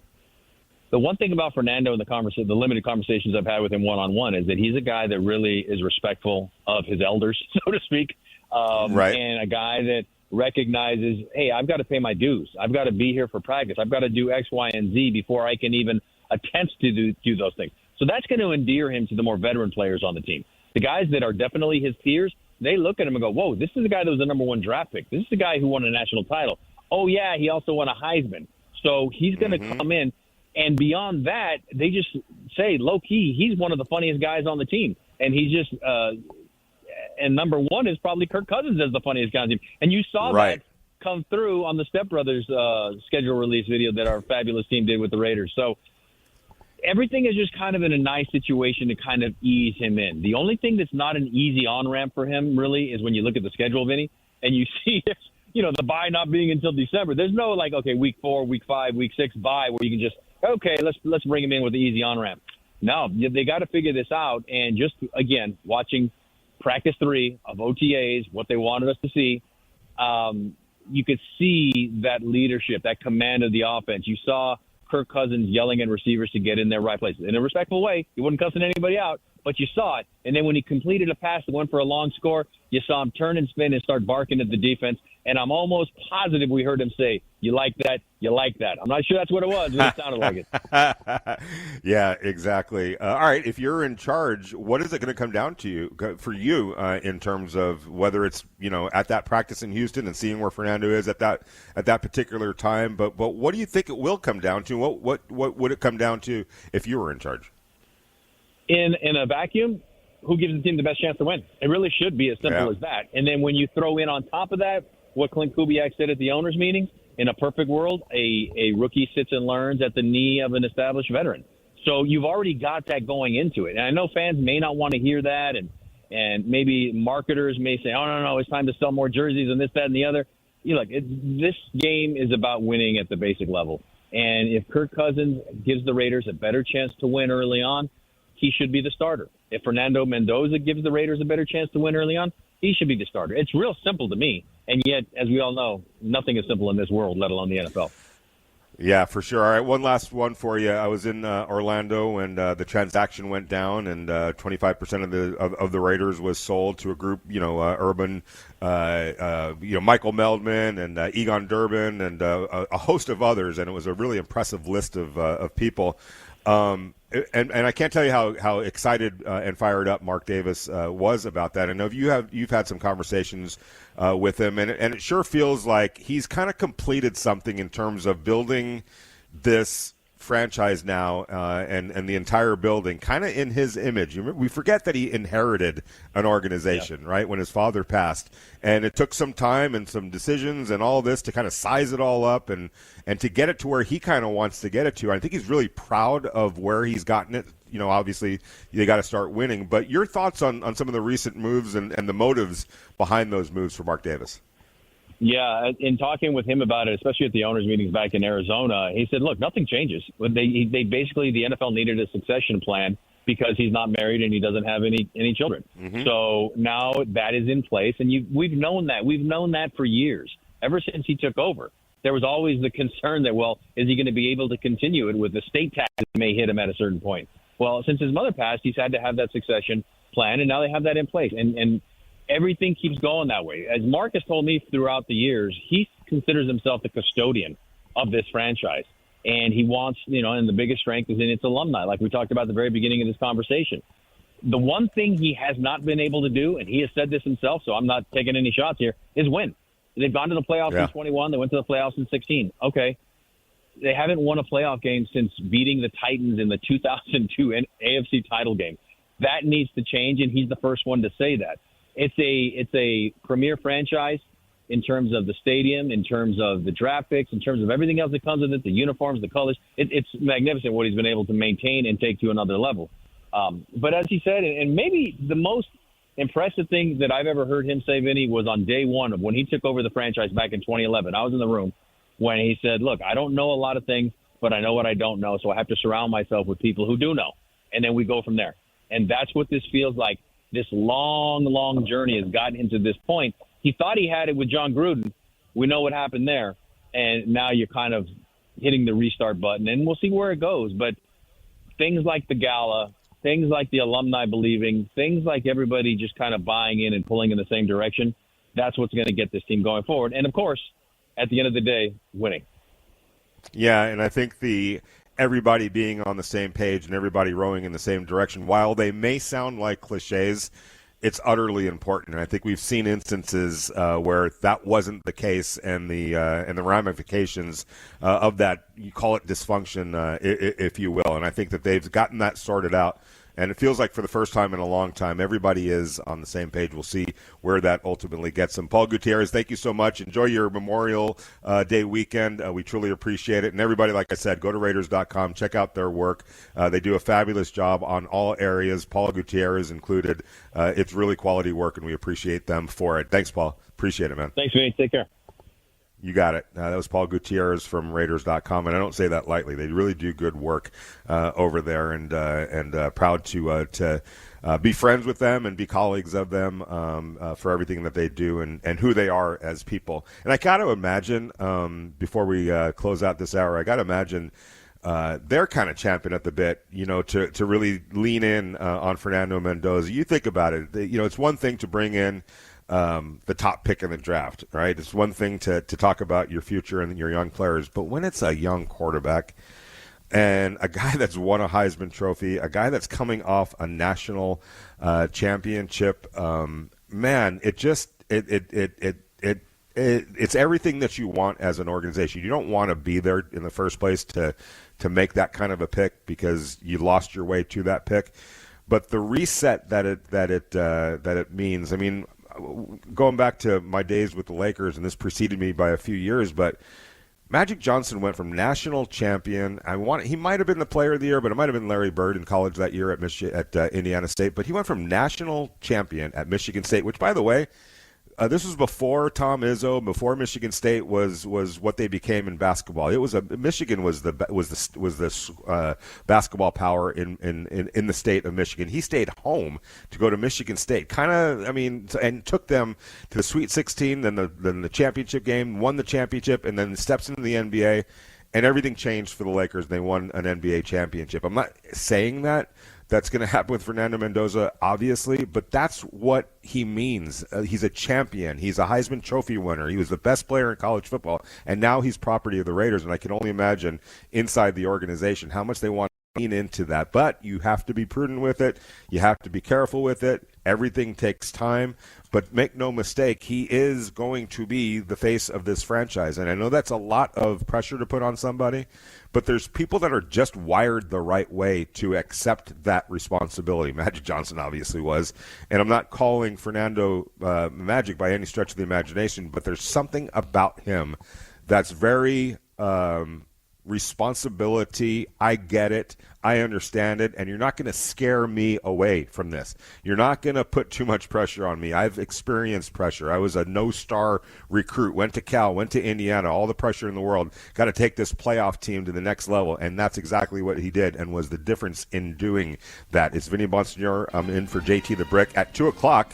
E: The one thing about Fernando and the limited conversations I've had with him one-on-one is that he's a guy that really is respectful of his elders, so to speak,
B: right.
E: And a guy that recognizes, hey, I've got to pay my dues. I've got to be here for practice. I've got to do X, Y, and Z before I can even attempt to do those things. So that's going to endear him to the more veteran players on the team. The guys that are definitely his peers, they look at him and go, whoa, this is the guy that was the number one draft pick. This is the guy who won a national title. Oh, yeah, he also won a Heisman. So he's going to come in. And beyond that, they just say, low-key, he's one of the funniest guys on the team. And he's just and number one is probably Kirk Cousins as the funniest guy on the team. And you saw that come through on the Step Brothers schedule release video that our fabulous team did with the Raiders. So everything is just kind of in a nice situation to kind of ease him in. The only thing that's not an easy on-ramp for him, really, is when you look at the schedule, Vinny, and you see the bye not being until December. There's no week 4, week 5, week 6 bye where you can just, let's bring him in with the easy on-ramp. No, they got to figure this out. And just, again, watching practice 3 of OTAs, what they wanted us to see, you could see that leadership, that command of the offense. You saw Kirk Cousins yelling at receivers to get in their right places in a respectful way. He wasn't cussing anybody out, but you saw it. And then when he completed a pass that went for a long score, you saw him turn and spin and start barking at the defense. And I'm almost positive we heard him say, "You like that? You like that." I'm not sure that's what it was, but it sounded like it.
B: Yeah, exactly. All right, if you're in charge, what is it going to come down to for you in terms of whether it's at that practice in Houston and seeing where Fernando is at that particular time? But what do you think it will come down to? What would it come down to if you were in charge?
E: In a vacuum, who gives the team the best chance to win? It really should be as simple as that. And then when you throw in on top of that what Clint Kubiak said at the owners' meeting, in a perfect world, a rookie sits and learns at the knee of an established veteran. So you've already got that going into it. And I know fans may not want to hear that, and maybe marketers may say, oh, no, it's time to sell more jerseys and this, that, and the other. This game is about winning at the basic level. And if Kirk Cousins gives the Raiders a better chance to win early on, he should be the starter. If Fernando Mendoza gives the Raiders a better chance to win early on, he should be the starter. It's real simple to me. And yet, as we all know, nothing is simple in this world, let alone the NFL.
B: Yeah, for sure. All right, one last one for you. I was in Orlando, and the transaction went down, and 25% of the Raiders was sold to a group, Urban, Michael Meldman and Egon Durbin and a host of others, and it was a really impressive list of people. And I can't tell you how excited and fired up Mark Davis was about that. I know you've had some conversations with him, and it sure feels like he's kind of completed something in terms of building this franchise now and the entire building kind of in his image. We forget that he inherited an organization, right, when his father passed. And it took some time and some decisions and all this to kind of size it all up and to get it to where he kind of wants to get it to. I think he's really proud of where he's gotten it. Obviously, they got to start winning. But your thoughts on some of the recent moves and the motives behind those moves for Mark Davis?
E: Yeah, in talking with him about it, especially at the owners' meetings back in Arizona, he said, look, nothing changes. They basically, the NFL needed a succession plan because he's not married and he doesn't have any children. Mm-hmm. So now that is in place, and we've known that. We've known that for years, ever since he took over. There was always the concern that, well, is he going to be able to continue it with the state tax that may hit him at a certain point? Well, since his mother passed, he's had to have that succession plan, and now they have that in place. And everything keeps going that way. As Mark has told me throughout the years, he considers himself the custodian of this franchise. And he wants, and the biggest strength is in its alumni, like we talked about at the very beginning of this conversation. The one thing he has not been able to do, and he has said this himself, so I'm not taking any shots here, is win. They've gone to the playoffs in 21. They went to the playoffs in 16. Okay. They haven't won a playoff game since beating the Titans in the 2002 AFC title game. That needs to change, and he's the first one to say that. It's a premier franchise in terms of the stadium, in terms of the draft picks, in terms of everything else that comes with it, the uniforms, the colors. It's magnificent what he's been able to maintain and take to another level. But as he said, and maybe the most impressive thing that I've ever heard him say, Vinny, was on day one of when he took over the franchise back in 2011. I was in the room when he said, look, I don't know a lot of things, but I know what I don't know, so I have to surround myself with people who do know. And then we go from there. And that's what this feels like. This long, long journey has gotten him to this point. He thought he had it with John Gruden. We know what happened there. And now you're kind of hitting the restart button, and we'll see where it goes. But things like the gala, things like the alumni believing, things like everybody just kind of buying in and pulling in the same direction, that's what's going to get this team going forward. And, of course, at the end of the day, winning.
B: Yeah, and I think everybody being on the same page and everybody rowing in the same direction, while they may sound like cliches, it's utterly important. And I think we've seen instances where that wasn't the case, and the ramifications of that, you call it dysfunction, if you will. And I think that they've gotten that sorted out. And it feels like for the first time in a long time, everybody is on the same page. We'll see where that ultimately gets them. Paul Gutierrez, thank you so much. Enjoy your Memorial Day weekend. We truly appreciate it. And everybody, like I said, go to Raiders.com. Check out their work. They do a fabulous job on all areas, Paul Gutierrez included. It's really quality work, and we appreciate them for it. Thanks, Paul. Appreciate it, man.
E: Thanks, Vinny. Take care.
B: You got it. That was Paul Gutierrez from Raiders.com, and I don't say that lightly. They really do good work over there, and proud to be friends with them and be colleagues of them for everything that they do and who they are as people. And I got to imagine, before we close out this hour, I got to imagine they're kind of champing at the bit, to really lean in on Fernando Mendoza. You think about it. It's one thing to bring in the top pick in the draft, right? It's one thing to talk about your future and your young players, but when it's a young quarterback and a guy that's won a Heisman Trophy, a guy that's coming off a national championship, man, it's everything that you want as an organization. You don't want to be there in the first place to make that kind of a pick because you lost your way to that pick, but the reset that it means. I mean, going back to my days with the Lakers, and this preceded me by a few years, but Magic Johnson went from national champion. He might have been the player of the year, but it might have been Larry Bird in college that year at Indiana State. But he went from national champion at Michigan State, which, by the way, this was before Tom Izzo, before Michigan State was what they became in basketball. Michigan was the basketball power in the state of Michigan. He stayed home to go to Michigan State, and took them to the Sweet 16, then the championship game, won the championship, and then steps into the NBA, and everything changed for the Lakers. They won an NBA championship. I'm not saying that's going to happen with Fernando Mendoza, obviously, but that's what he means. He's a champion. He's a Heisman Trophy winner. He was the best player in college football, and now he's property of the Raiders, and I can only imagine inside the organization how much they want to lean into that. But you have to be prudent with it. You have to be careful with it. Everything takes time, but make no mistake, he is going to be the face of this franchise. And I know that's a lot of pressure to put on somebody, but there's people that are just wired the right way to accept that responsibility. Magic Johnson obviously was. And I'm not calling Fernando Magic by any stretch of the imagination, but there's something about him that's very responsibility. I get it. I understand it. And you're not going to scare me away from this. You're not going to put too much pressure on me. I've experienced pressure. I was a no-star recruit, went to Cal, went to Indiana, all the pressure in the world, got to take this playoff team to the next level. And that's exactly what he did and was the difference in doing that. It's Vinny Bonsignor. I'm in for JT the Brick at 2 o'clock.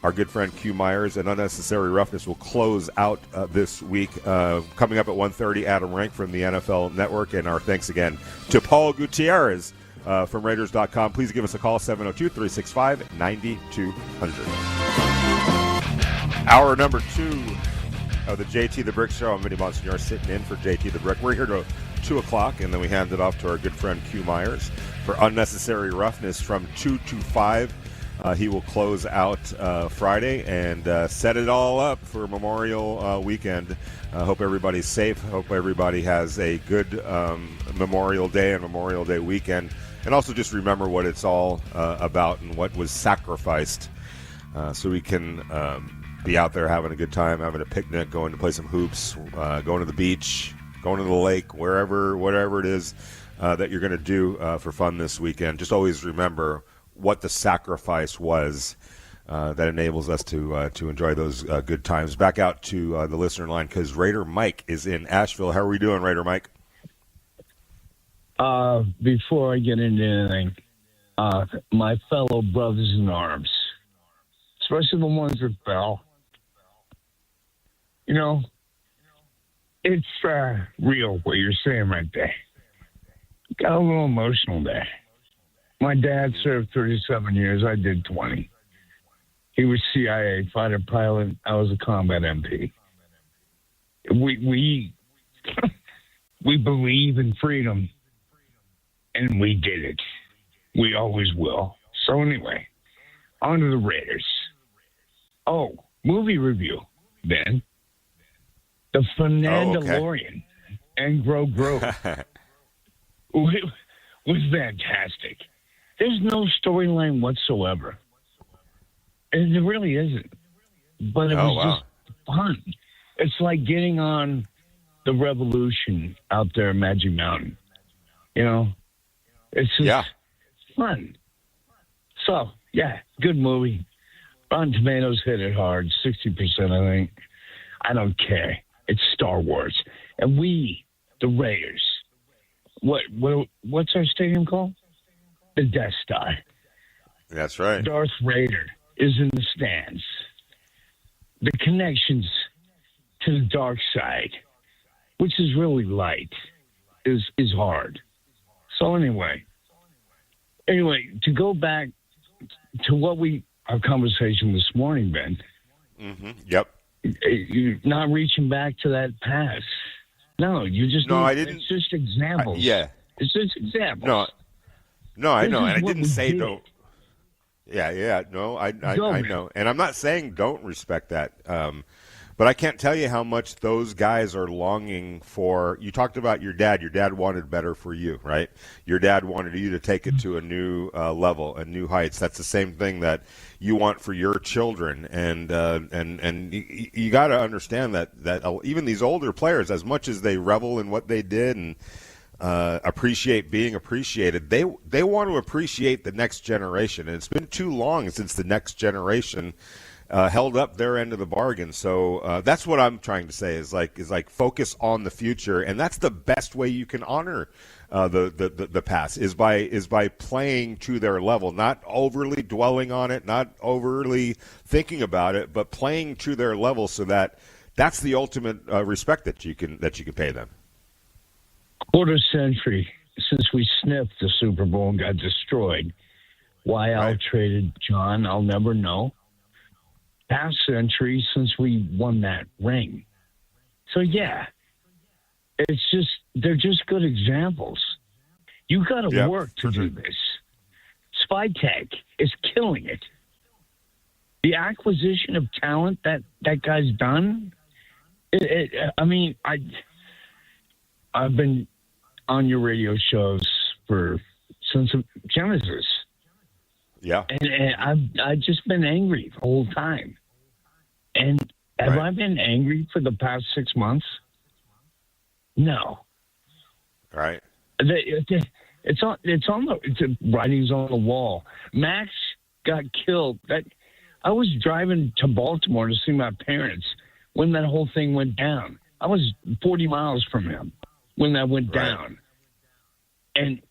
B: Our good friend Q Myers and Unnecessary Roughness will close out this week. Coming up at 1:30, Adam Rank from the NFL Network. And our thanks again to Paul Gutierrez from Raiders.com. Please give us a call, 702-365-9200. Hour number 2 of the JT the Brick Show. I'm Vinny Bonsignor sitting in for JT the Brick. We're here to 2 o'clock, and then we hand it off to our good friend Q Myers for Unnecessary Roughness from 2 to 5. He will close out Friday and set it all up for Memorial Weekend. Hope everybody's safe. Hope everybody has a good Memorial Day and Memorial Day weekend. And also just remember what it's all about and what was sacrificed so we can be out there having a good time, having a picnic, going to play some hoops, going to the beach, going to the lake, whatever it is that you're going to do for fun this weekend. Just always remember what the sacrifice was that enables us to enjoy those good times. Back out to the listener line because Raider Mike is in Asheville. How are we doing, Raider Mike?
F: Before I get into anything, my fellow brothers in arms, especially the ones that fell, it's real what you're saying right there. Got a little emotional there. My dad served 37 years. I did 20. He was CIA fighter pilot. I was a combat MP. We we believe in freedom, and we did it. We always will. So anyway, on to the Raiders. Oh, movie review, Ben. The Fernandalorian and Grow was fantastic. There's no storyline whatsoever. And it really isn't. But it was just fun. It's like getting on the Revolution out there in Magic Mountain. It's just fun. So, yeah, good movie. Rotten Tomatoes hit it hard, 60%, I think. I don't care. It's Star Wars. And we, the Raiders, what's our stadium called? The Death Star.
B: That's right.
F: Darth Vader is in the stands. The connections to the dark side, which is really light, is hard. So anyway, to go back to our conversation this morning, Ben.
B: Mm-hmm. Yep.
F: You're not reaching back to that past. No, you just
B: I didn't.
F: It's just examples. It's just examples.
B: No, I know, and I didn't say don't. Yeah, no, I know, and I'm not saying don't respect that, but I can't tell you how much those guys are longing for. You talked about your dad. Your dad wanted better for you, right? Your dad wanted you to take it to a new level and new heights. That's the same thing that you want for your children, and you got to understand that even these older players, as much as they revel in what they did and appreciate being appreciated, they want to appreciate the next generation, and it's been too long since the next generation held up their end of the bargain. So that's what I'm trying to say is like focus on the future, and that's the best way you can honor the past is by playing to their level, not overly dwelling on it, not overly thinking about it, but playing to their level, so that's the ultimate respect that you can pay them.
F: Quarter century since we sniffed the Super Bowl and got destroyed. Why Al traded John, I'll never know. Half century since we won that ring. So yeah, they're just good examples. You got to work to do this. Spy Tech is killing it. the acquisition of talent that guy's done. I've been on your radio shows since Genesis.
B: Yeah.
F: And I've just been angry the whole time. And have I been angry for the past 6 months? No.
B: Right.
F: It's on the writings on the wall. Max got killed. I was driving to Baltimore to see my parents when that whole thing went down. I was 40 miles from him when that went down. And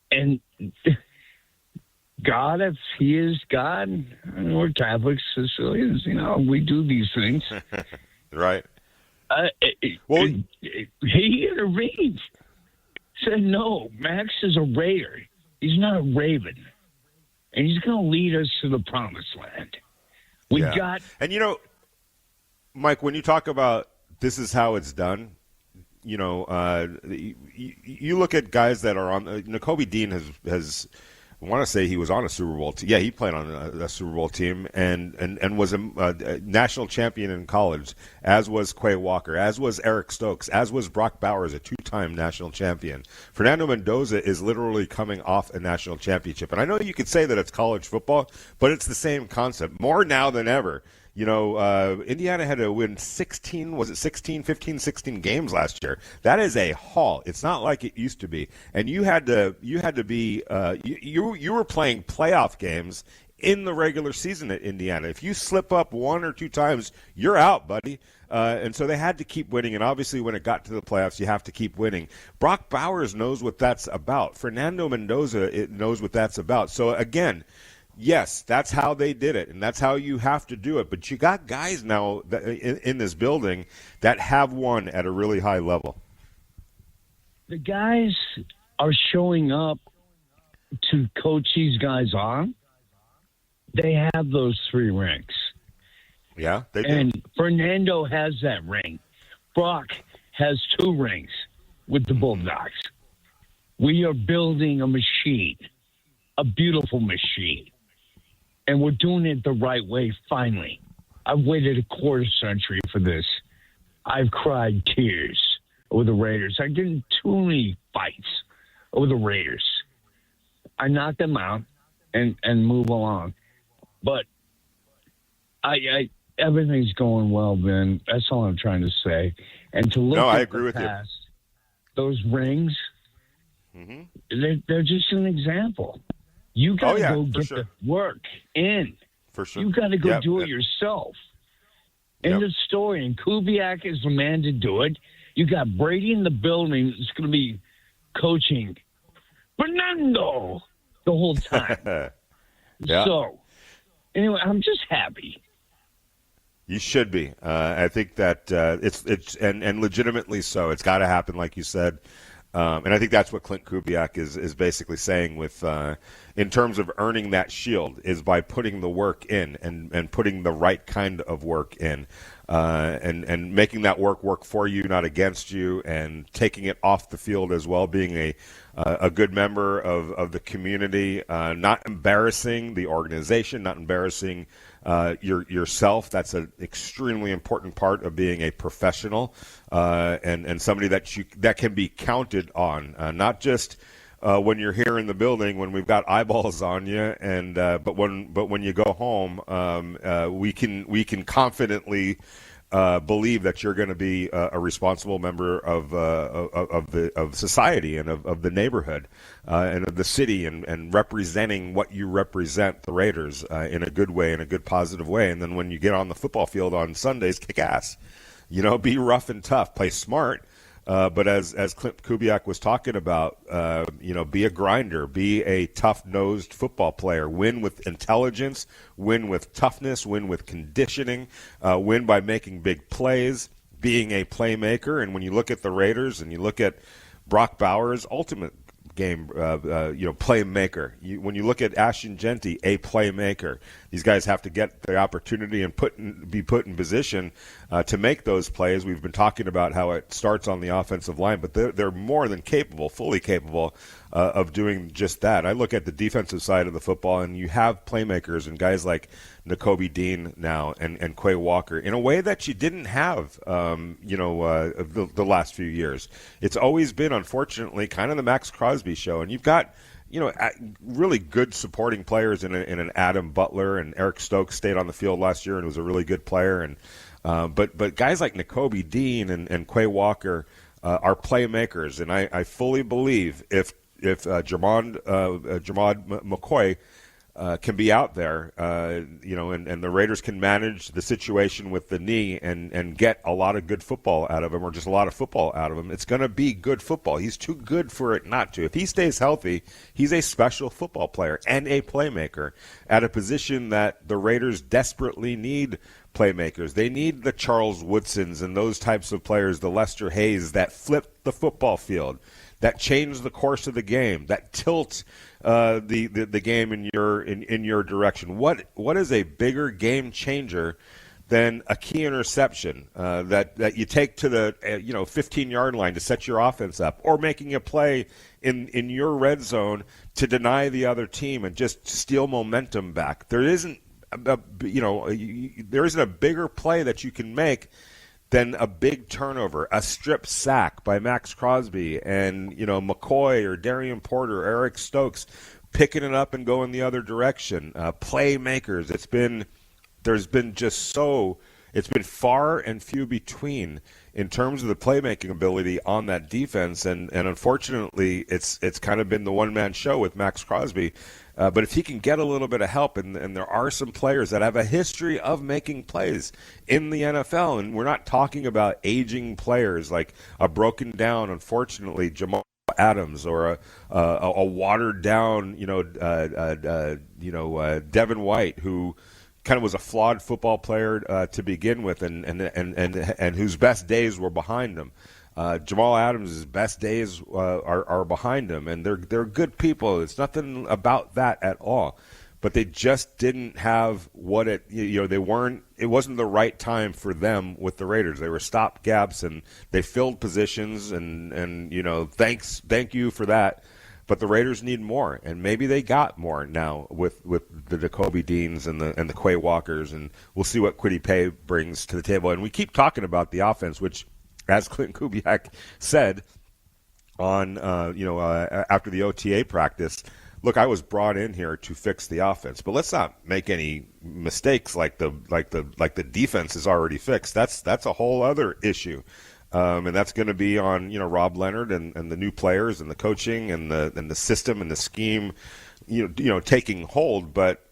F: God, if he is God, we're Catholics, Sicilians, we do these things.
B: Right.
F: He intervened. Said, no, Max is a Raider. He's not a Raven. And he's going to lead us to the promised land.
B: And, Mike, when you talk about this is how it's done, you look at guys that are on Kobe Dean has I want to say he was on a Super Bowl team. Yeah, he played on a Super Bowl team and was a national champion in college, as was Quay Walker, as was Eric Stokes, as was Brock Bowers, a two-time national champion. Fernando Mendoza is literally coming off a national championship. And I know you could say that it's college football, but it's the same concept, more now than ever. Indiana had to win 16 games last year. That is a haul. It's not like it used to be. And you had to be, you were playing playoff games in the regular season at Indiana. If you slip up one or two times, you're out, buddy. And so they had to keep winning. And obviously when it got to the playoffs, you have to keep winning. Brock Bowers knows what that's about. Fernando Mendoza knows what that's about. So again, yes, that's how they did it, and that's how you have to do it. But you got guys now in this building that have won at a really high level.
F: The guys are showing up to coach these guys on. They have those 3 rings.
B: Yeah, they do.
F: And Fernando has that ring. Brock has 2 rings with the Bulldogs. We are building a machine, a beautiful machine. And we're doing it the right way, finally. I've waited a quarter century for this. I've cried tears over the Raiders. I get in too many fights over the Raiders. I knock them out and move along. But I everything's going well, Ben. That's all I'm trying to say. And to look
B: I
F: at
B: agree with
F: past, those rings, they're just an example. You got to go get the work in.
B: For sure.
F: You got to go do it yourself. End of story. And Kubiak is the man to do it. You got Brady in the building that's going to be coaching Fernando the whole time. So, anyway, I'm just happy.
B: You should be. I think that it's and legitimately so. It's got to happen, like you said. And I think that's what Clint Kubiak is basically saying with in terms of earning that shield is by putting the work in and putting the right kind of work in and making that work for you, not against you, and taking it off the field as well, being a good member of the community, not embarrassing the organization, not embarrassing yourself. That's an extremely important part of being a professional and somebody that can be counted on, not just when you're here in the building when we've got eyeballs on you, and but when you go home, we can confidently believe that you're going to be a responsible member of society and of the neighborhood and of the city and representing what you represent, the Raiders, in a good way, in a good positive way. And then when you get on the football field on Sundays, kick ass. Be rough and tough, play smart. But as Clint Kubiak was talking about, be a grinder, be a tough-nosed football player, win with intelligence, win with toughness, win with conditioning, win by making big plays, being a playmaker. And when you look at the Raiders and you look at Brock Bowers, ultimate game, playmaker. When you look at Ashton Genty, a playmaker. These guys have to get the opportunity and be put in position to make those plays. We've been talking about how it starts on the offensive line, but they're more than capable, fully capable of doing just that. I look at the defensive side of the football, and you have playmakers and guys like Nakobe Dean now and Quay Walker in a way that you didn't have, the last few years. It's always been, unfortunately, kind of the Max Crosby show, and you've got really good supporting players in an Adam Butler, and Eric Stokes stayed on the field last year and was a really good player. And but guys like Nakobe Dean and Quay Walker are playmakers, and I fully believe if Jamad McCoy can be out there, and the Raiders can manage the situation with the knee and get a lot of good football out of him, or just a lot of football out of him, it's going to be good football. He's too good for it not to. If he stays healthy, he's a special football player and a playmaker at a position that the Raiders desperately need playmakers. They need the Charles Woodsons and those types of players, the Lester Hayes that flip the football field, that change the course of the game, that tilt the game in your direction. What is a bigger game changer than a key interception that you take to the 15-yard line to set your offense up, or making a play in your red zone to deny the other team and just steal momentum back? There isn't a bigger play that you can make than a big turnover, a strip sack by Max Crosby and McCoy or Darian Porter, or Eric Stokes picking it up and going the other direction. Playmakers. It's been far and few between in terms of the playmaking ability on that defense, and unfortunately, it's kind of been the one-man show with Max Crosby. But if he can get a little bit of help, and there are some players that have a history of making plays in the NFL, and we're not talking about aging players like a broken down, unfortunately, Jamal Adams, or a watered down, Devin White, who kind of was a flawed football player to begin with, and whose best days were behind him. Jamal Adams' best days are behind him, and they're good people. It's nothing about that at all. But they just didn't have it wasn't the right time for them with the Raiders. They were stopgaps, and they filled positions, and thank you for that. But the Raiders need more, and maybe they got more now with the Nakobe Deans and the Quay Walkers, and we'll see what Kwity Paye brings to the table. And we keep talking about the offense, which, as Clint Kubiak said on after the OTA practice, look, I was brought in here to fix the offense, but let's not make any mistakes like the defense is already fixed. That's a whole other issue. And that's going to be on Rob Leonard and the new players and the coaching and the system and the scheme, taking hold. But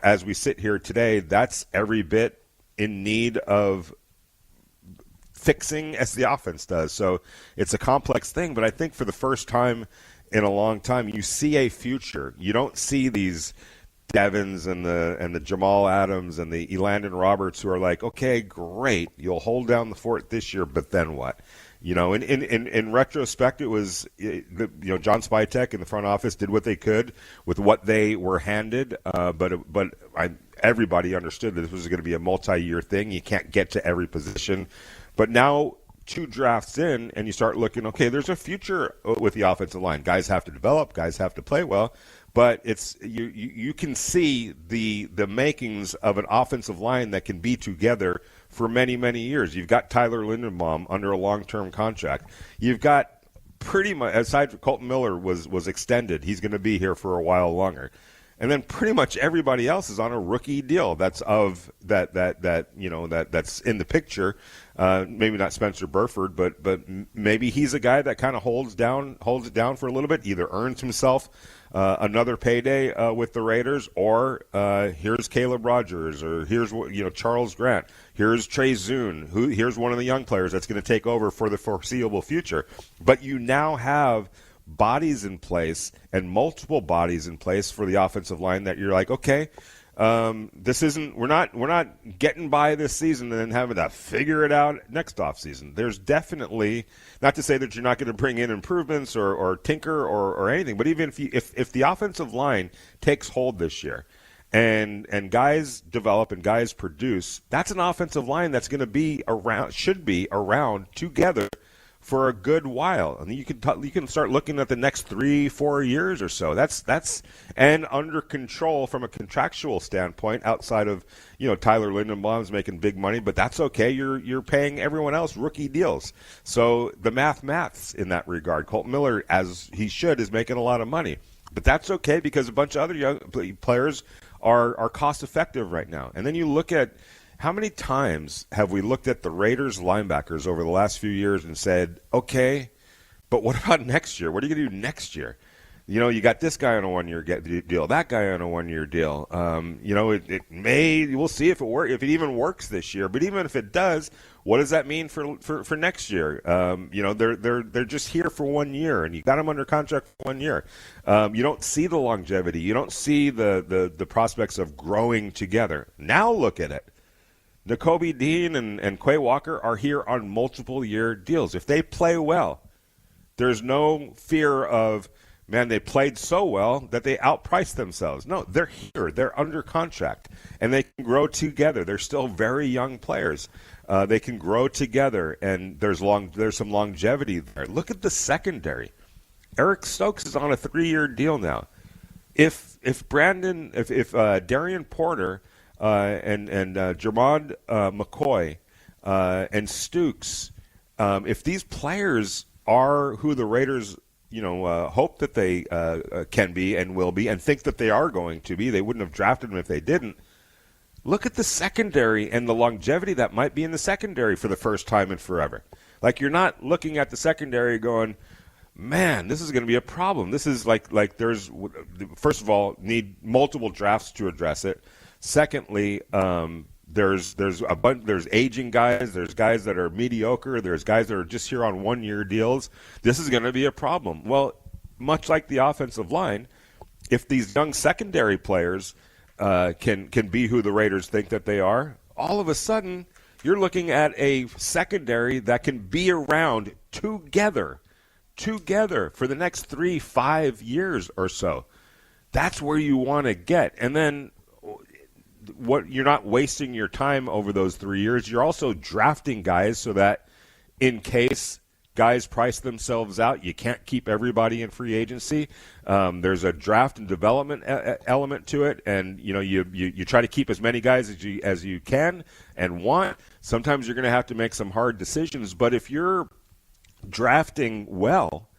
B: as we sit here today, that's every bit in need of fixing as the offense does. So it's a complex thing. But I think for the first time in a long time, you see a future. You don't see these Devins and the Jamal Adams and the Elandon Roberts who are like, okay, great, you'll hold down the fort this year, but then what? In retrospect, it was John Spytek in the front office did what they could with what they were handed, but everybody understood that this was going to be a multi-year thing. You can't get to every position, but now 2 drafts in, and you start looking, okay, there's a future with the offensive line. Guys have to develop, guys have to play well. But it's you can see the makings of an offensive line that can be together for many, many years. You've got Tyler Linderbaum under a long-term contract. You've got pretty much, aside from Colton Miller was extended, he's going to be here for a while longer. And then pretty much everybody else is on a rookie deal. That's that's in the picture. Maybe not Spencer Burford, but maybe he's a guy that kind of holds it down for a little bit. Either earns himself another payday with the Raiders, or here's Caleb Rogers, or here's Charles Grant, here's Trey Zune, here's one of the young players that's going to take over for the foreseeable future. But you now have bodies in place, and multiple bodies in place for the offensive line, that you're like, okay, we're not getting by this season and then having to figure it out next offseason. There's definitely, not to say that you're not going to bring in improvements or tinker or anything, but even if the offensive line takes hold this year and guys develop and guys produce, that's an offensive line that's going to be around, should be around together for a good while. And you can start looking at the next 3-4 years or so. That's and under control from a contractual standpoint, outside of Tyler Lindenbaum's making big money, but that's okay. You're paying everyone else rookie deals. So the maths in that regard. Colton Miller, as he should, is making a lot of money. But that's okay because a bunch of other young players are cost effective right now. And then you look at how many times have we looked at the Raiders linebackers over the last few years and said, okay, but what about next year? What are you going to do next year? You got this guy on a 1-year deal, that guy on a 1-year deal. We'll see if it even works this year. But even if it does, what does that mean for next year? They're just here for 1 year, and you got them under contract for 1 year. You don't see the longevity. You don't see the prospects of growing together. Now look at it. Nakobe Dean and Quay Walker are here on multiple-year deals. If they play well, there's no fear of, man, they played so well that they outpriced themselves. No, they're here. They're under contract, and they can grow together. They're still very young players. They can grow together, and there's some longevity there. Look at the secondary. Eric Stokes is on a 3-year deal now. If Darian Porter and Jermond McCoy and Stukes, if these players are who the Raiders hope that they can be and will be, and think that they are going to be, they wouldn't have drafted them if they didn't. Look at the secondary and the longevity that might be in the secondary for the first time in forever. Like, you're not looking at the secondary going, man, this is going to be a problem. This is like there's, first of all, need multiple drafts to address it. Secondly, there's aging guys, there's guys that are mediocre, there's guys that are just here on 1-year deals. This is going to be a problem. Well, much like the offensive line, if these young secondary players can be who the Raiders think that they are, all of a sudden you're looking at a secondary that can be around together for the next 3-5 years or so. That's where you want to get. And then you're not wasting your time over those 3 years. You're also drafting guys so that in case guys price themselves out, you can't keep everybody in free agency. There's a draft and development element to it, and you try to keep as many guys as you can and want. Sometimes you're going to have to make some hard decisions, but if you're drafting well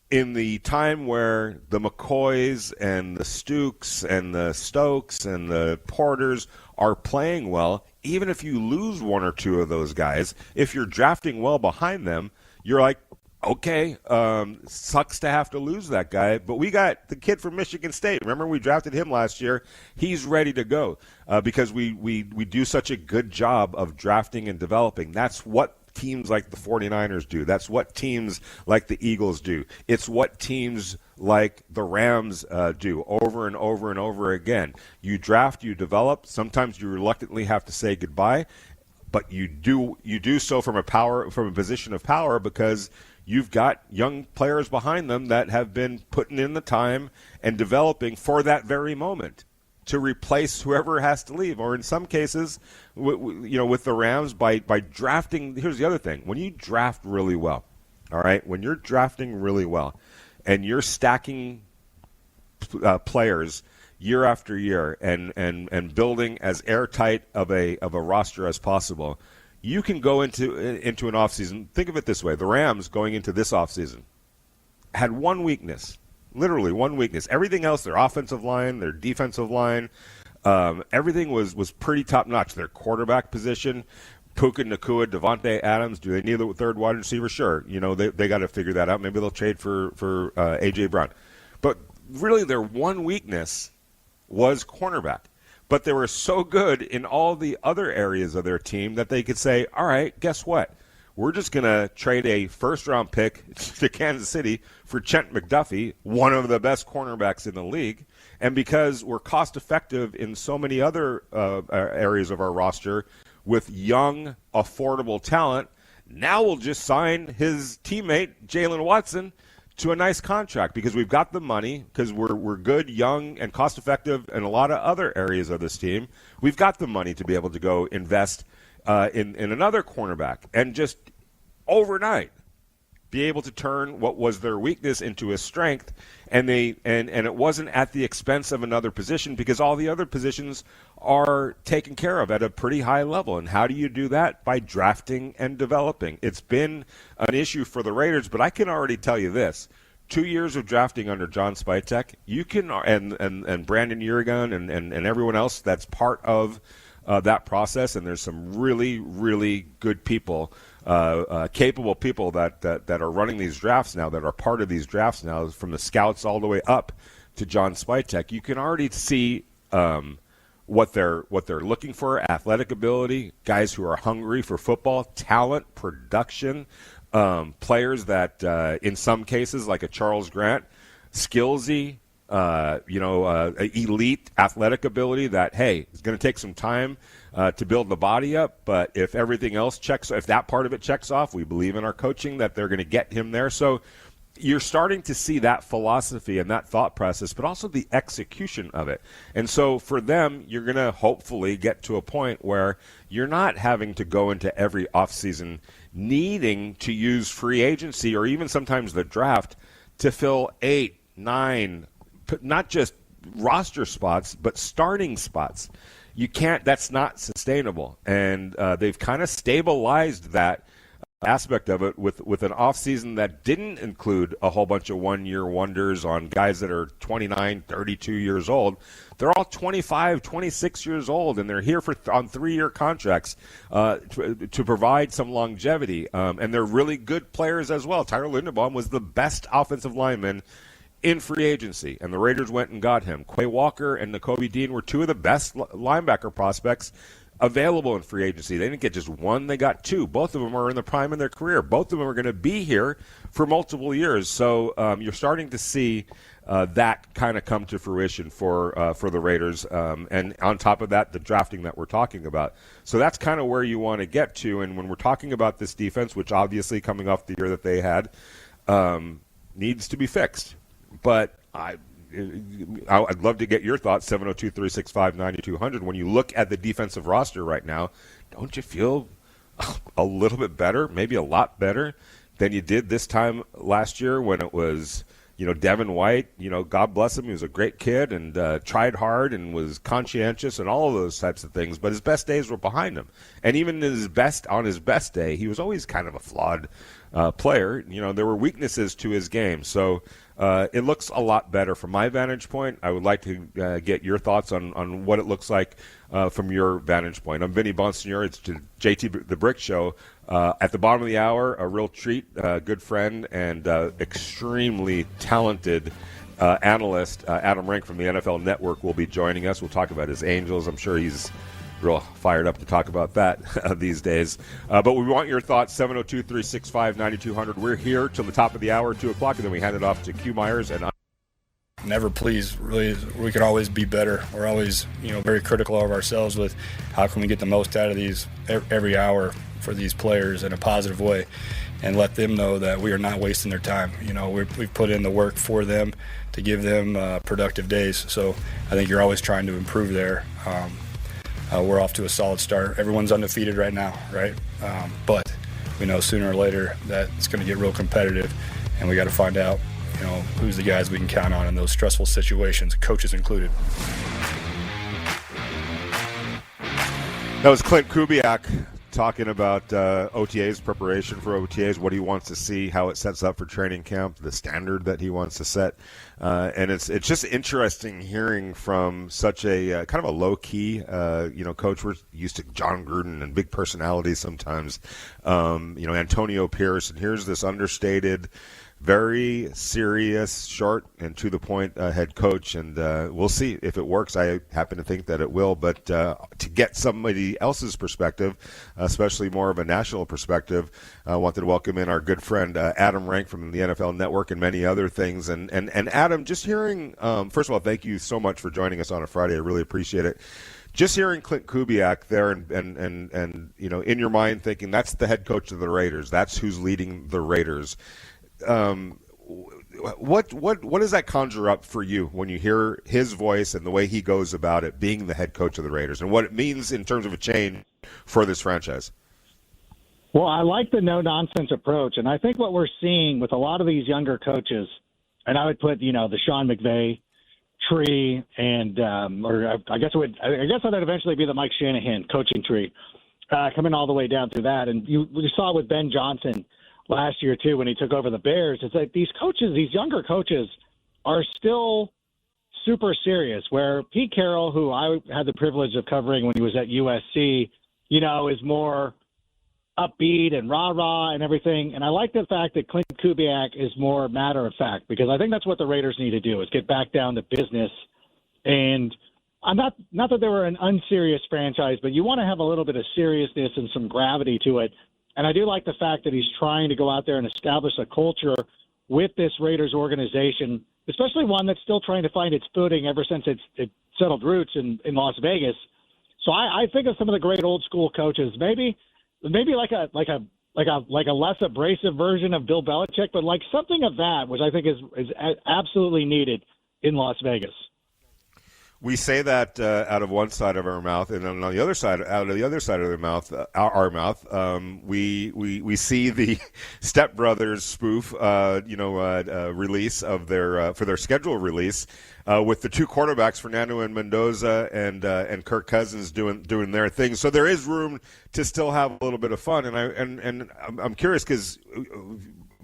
B: in the time where the McCoys and the Stukes and the Stokes and the Porters are playing well, even if you lose one or two of those guys, if you're drafting well behind them, you're like, okay, sucks to have to lose that guy, but we got the kid from Michigan State. Remember, we drafted him last year. He's ready to go because we do such a good job of drafting and developing. That's what teams like the 49ers do. That's what teams like the Eagles do. It's what teams like the Rams do over and over and over again. You draft, you develop. Sometimes you reluctantly have to say goodbye, but you do so from a position of power because you've got young players behind them that have been putting in the time and developing for that very moment to replace whoever has to leave, or in some cases, with the Rams, by drafting. Here's the other thing: when you draft really well, all right, when you're drafting really well, and you're stacking players year after year, and building as airtight of a roster as possible, you can go into an offseason. Think of it this way: the Rams going into this offseason had one weakness. Literally one weakness. Everything else, their offensive line, their defensive line, everything was pretty top-notch. Their quarterback position, Puka Nacua, Devontae Adams, do they need a third wide receiver? Sure. They got to figure that out. Maybe they'll trade for A.J. Brown. But really their one weakness was cornerback. But they were so good in all the other areas of their team that they could say, all right, guess what? We're just going to trade a first-round pick to Kansas City for Trent McDuffie, one of the best cornerbacks in the league. And because we're cost-effective in so many other areas of our roster with young, affordable talent, now we'll just sign his teammate, Jalen Watson, to a nice contract because we've got the money, because we're good, young, and cost-effective in a lot of other areas of this team. We've got the money to be able to go invest in another cornerback, and just overnight, be able to turn what was their weakness into a strength, and it wasn't at the expense of another position, because all the other positions are taken care of at a pretty high level. And how do you do that? By drafting and developing. It's been an issue for the Raiders, but I can already tell you this. 2 years of drafting under John Spytek, you can, and Brandon Urigan and everyone else that's part of that process, and there's some really, really good people, capable people that are running these drafts now, that are part of these drafts now, from the scouts all the way up to John Spytek. You can already see what they're looking for: athletic ability, guys who are hungry for football, talent, production, players that in some cases, like a Charles Grant, skillsy, elite athletic ability that, hey, it's going to take some time to build the body up, but if everything else if that part of it checks off, we believe in our coaching that they're going to get him there. So you're starting to see that philosophy and that thought process, but also the execution of it. And so for them, you're going to hopefully get to a point where you're not having to go into every offseason needing to use free agency or even sometimes the draft to fill 8, 9, not just roster spots, but starting spots. You can't, that's not sustainable. And they've kind of stabilized that aspect of it with an offseason that didn't include a whole bunch of one-year wonders on guys that are 29, 32 years old. They're all 25, 26 years old, and they're here on 3-year contracts to provide some longevity. And they're really good players as well. Tyler Linderbaum was the best offensive lineman in free agency, and the Raiders went and got him. Quay Walker and Nakobe Dean were two of the best linebacker prospects available in free agency. They didn't get just one, they got two. Both of them are in the prime of their career. Both of them are going to be here for multiple years. So you're starting to see that kind of come to fruition for the Raiders. And on top of that, the drafting that we're talking about. So that's kind of where you want to get to. And when we're talking about this defense, which obviously coming off the year that they had, needs to be fixed. But I'd love to get your thoughts, 702-365-9200. When you look at the defensive roster right now, don't you feel a little bit better, maybe a lot better than you did this time last year when it was, Devin White, God bless him, he was a great kid and tried hard and was conscientious and all of those types of things, but his best days were behind him. And even on his best day, he was always kind of a flawed player. There were weaknesses to his game. So it looks a lot better from my vantage point. I would like to get your thoughts on what it looks like from your vantage point. I'm Vinny Bonsignor. It's JT the Brick Show. At the bottom of the hour, a real treat, good friend, and extremely talented analyst, Adam Rank from the NFL Network, will be joining us. We'll talk about his Angels. I'm sure he's real fired up to talk about that these days. But we want your thoughts, 702-365-9200. We're here till the top of the hour, 2 o'clock, and then we hand it off to Q Myers. And
D: never pleased. Really, we can always be better. We're always, very critical of ourselves with how can we get the most out of these every hour for these players in a positive way, and let them know that we are not wasting their time. We've put in the work for them to give them productive days. So I think you're always trying to improve there. We're off to a solid start. Everyone's undefeated right now, right? But we know sooner or later that it's going to get real competitive, and we got to find out, who's the guys we can count on in those stressful situations, coaches included.
B: That was Clint Kubiak talking about OTAs, preparation for OTAs, what he wants to see, how it sets up for training camp, the standard that he wants to set. And it's just interesting hearing from such a kind of a low-key, coach. We're used to John Gruden and big personalities sometimes, Antonio Pierce, and here's this understated, very serious, short, and to-the-point head coach, and we'll see if it works. I happen to think that it will, but to get somebody else's perspective, especially more of a national perspective, I wanted to welcome in our good friend Adam Rank from the NFL Network and many other things. And Adam, just hearing, first of all, thank you so much for joining us on a Friday. I really appreciate it. Just hearing Clint Kubiak there and in your mind thinking that's the head coach of the Raiders, that's who's leading the Raiders. What does that conjure up for you when you hear his voice and the way he goes about it, being the head coach of the Raiders, and what it means in terms of a change for this franchise?
G: Well, I like the no-nonsense approach, and I think what we're seeing with a lot of these younger coaches, and I would put, the Sean McVay tree, and I guess that'd eventually be the Mike Shanahan coaching tree, coming all the way down through that. And you saw it with Ben Johnson last year too when he took over the Bears. It's like these coaches, these younger coaches, are still super serious. Where Pete Carroll, who I had the privilege of covering when he was at USC, is more upbeat and rah-rah and everything. And I like the fact that Clint Kubiak is more matter-of-fact, because I think that's what the Raiders need to do, is get back down to business. And I'm not that they were an unserious franchise, but you want to have a little bit of seriousness and some gravity to it. And I do like the fact that he's trying to go out there and establish a culture with this Raiders organization, especially one that's still trying to find its footing ever since it settled roots in Las Vegas. So I think of some of the great old school coaches, maybe like a less abrasive version of Bill Belichick, but like something of that, which I think is absolutely needed in Las Vegas.
B: We say that out of one side of our mouth, and then on the other side, out of the other side of their mouth, our mouth, we see the Step Brothers spoof, release of their for their schedule release with the two quarterbacks, Fernando and Mendoza, and Kirk Cousins doing their thing. So there is room to still have a little bit of fun, and I'm curious because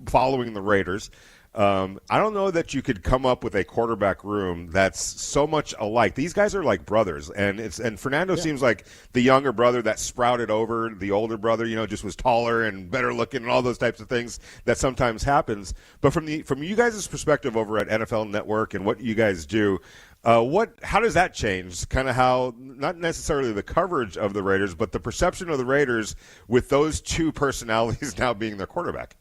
B: following the Raiders. I don't know that you could come up with a quarterback room that's so much alike. These guys are like brothers, and Fernando seems like the younger brother that sprouted over the older brother. Just was taller and better looking, and all those types of things that sometimes happens. But from you guys' perspective over at NFL Network and what you guys do, how does that change? Kind of how not necessarily the coverage of the Raiders, but the perception of the Raiders with those two personalities now being their quarterback.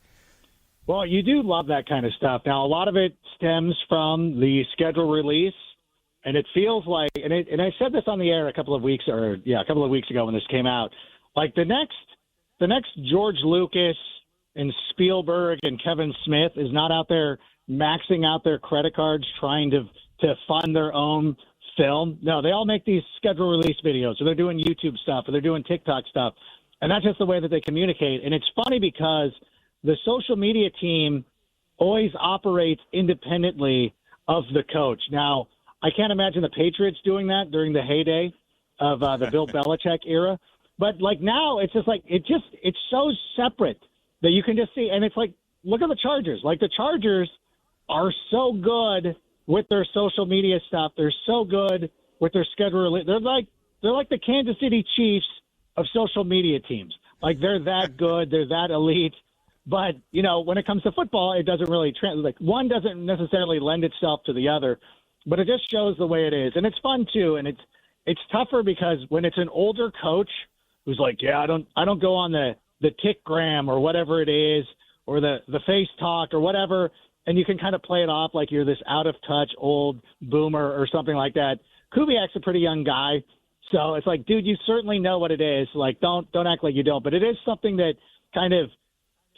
G: Well, you do love that kind of stuff. Now, a lot of it stems from the schedule release, and it feels like, and I said this on the air a couple of weeks ago when this came out, like the next George Lucas and Spielberg and Kevin Smith is not out there maxing out their credit cards trying to fund their own film. No, they all make these schedule release videos, or they're doing YouTube stuff, or they're doing TikTok stuff, and that's just the way that they communicate. And it's funny because the social media team always operates independently of the coach. Now, I can't imagine the Patriots doing that during the heyday of the Bill Belichick era. But like now, it's just like it's so separate that you can just see. And it's like, look at the Chargers. Like the Chargers are so good with their social media stuff. They're so good with their schedule. They're like the Kansas City Chiefs of social media teams. Like they're that good. They're that elite. But, when it comes to football, it doesn't really like one doesn't necessarily lend itself to the other, but it just shows the way it is. And it's fun too. And it's tougher because when it's an older coach who's like, I don't go on the tickgram or whatever it is, or the face talk or whatever. And you can kind of play it off like you're this out of touch old boomer or something like that. Kubiak's a pretty young guy. So it's like, dude, you certainly know what it is. Like, don't act like you don't, but it is something that kind of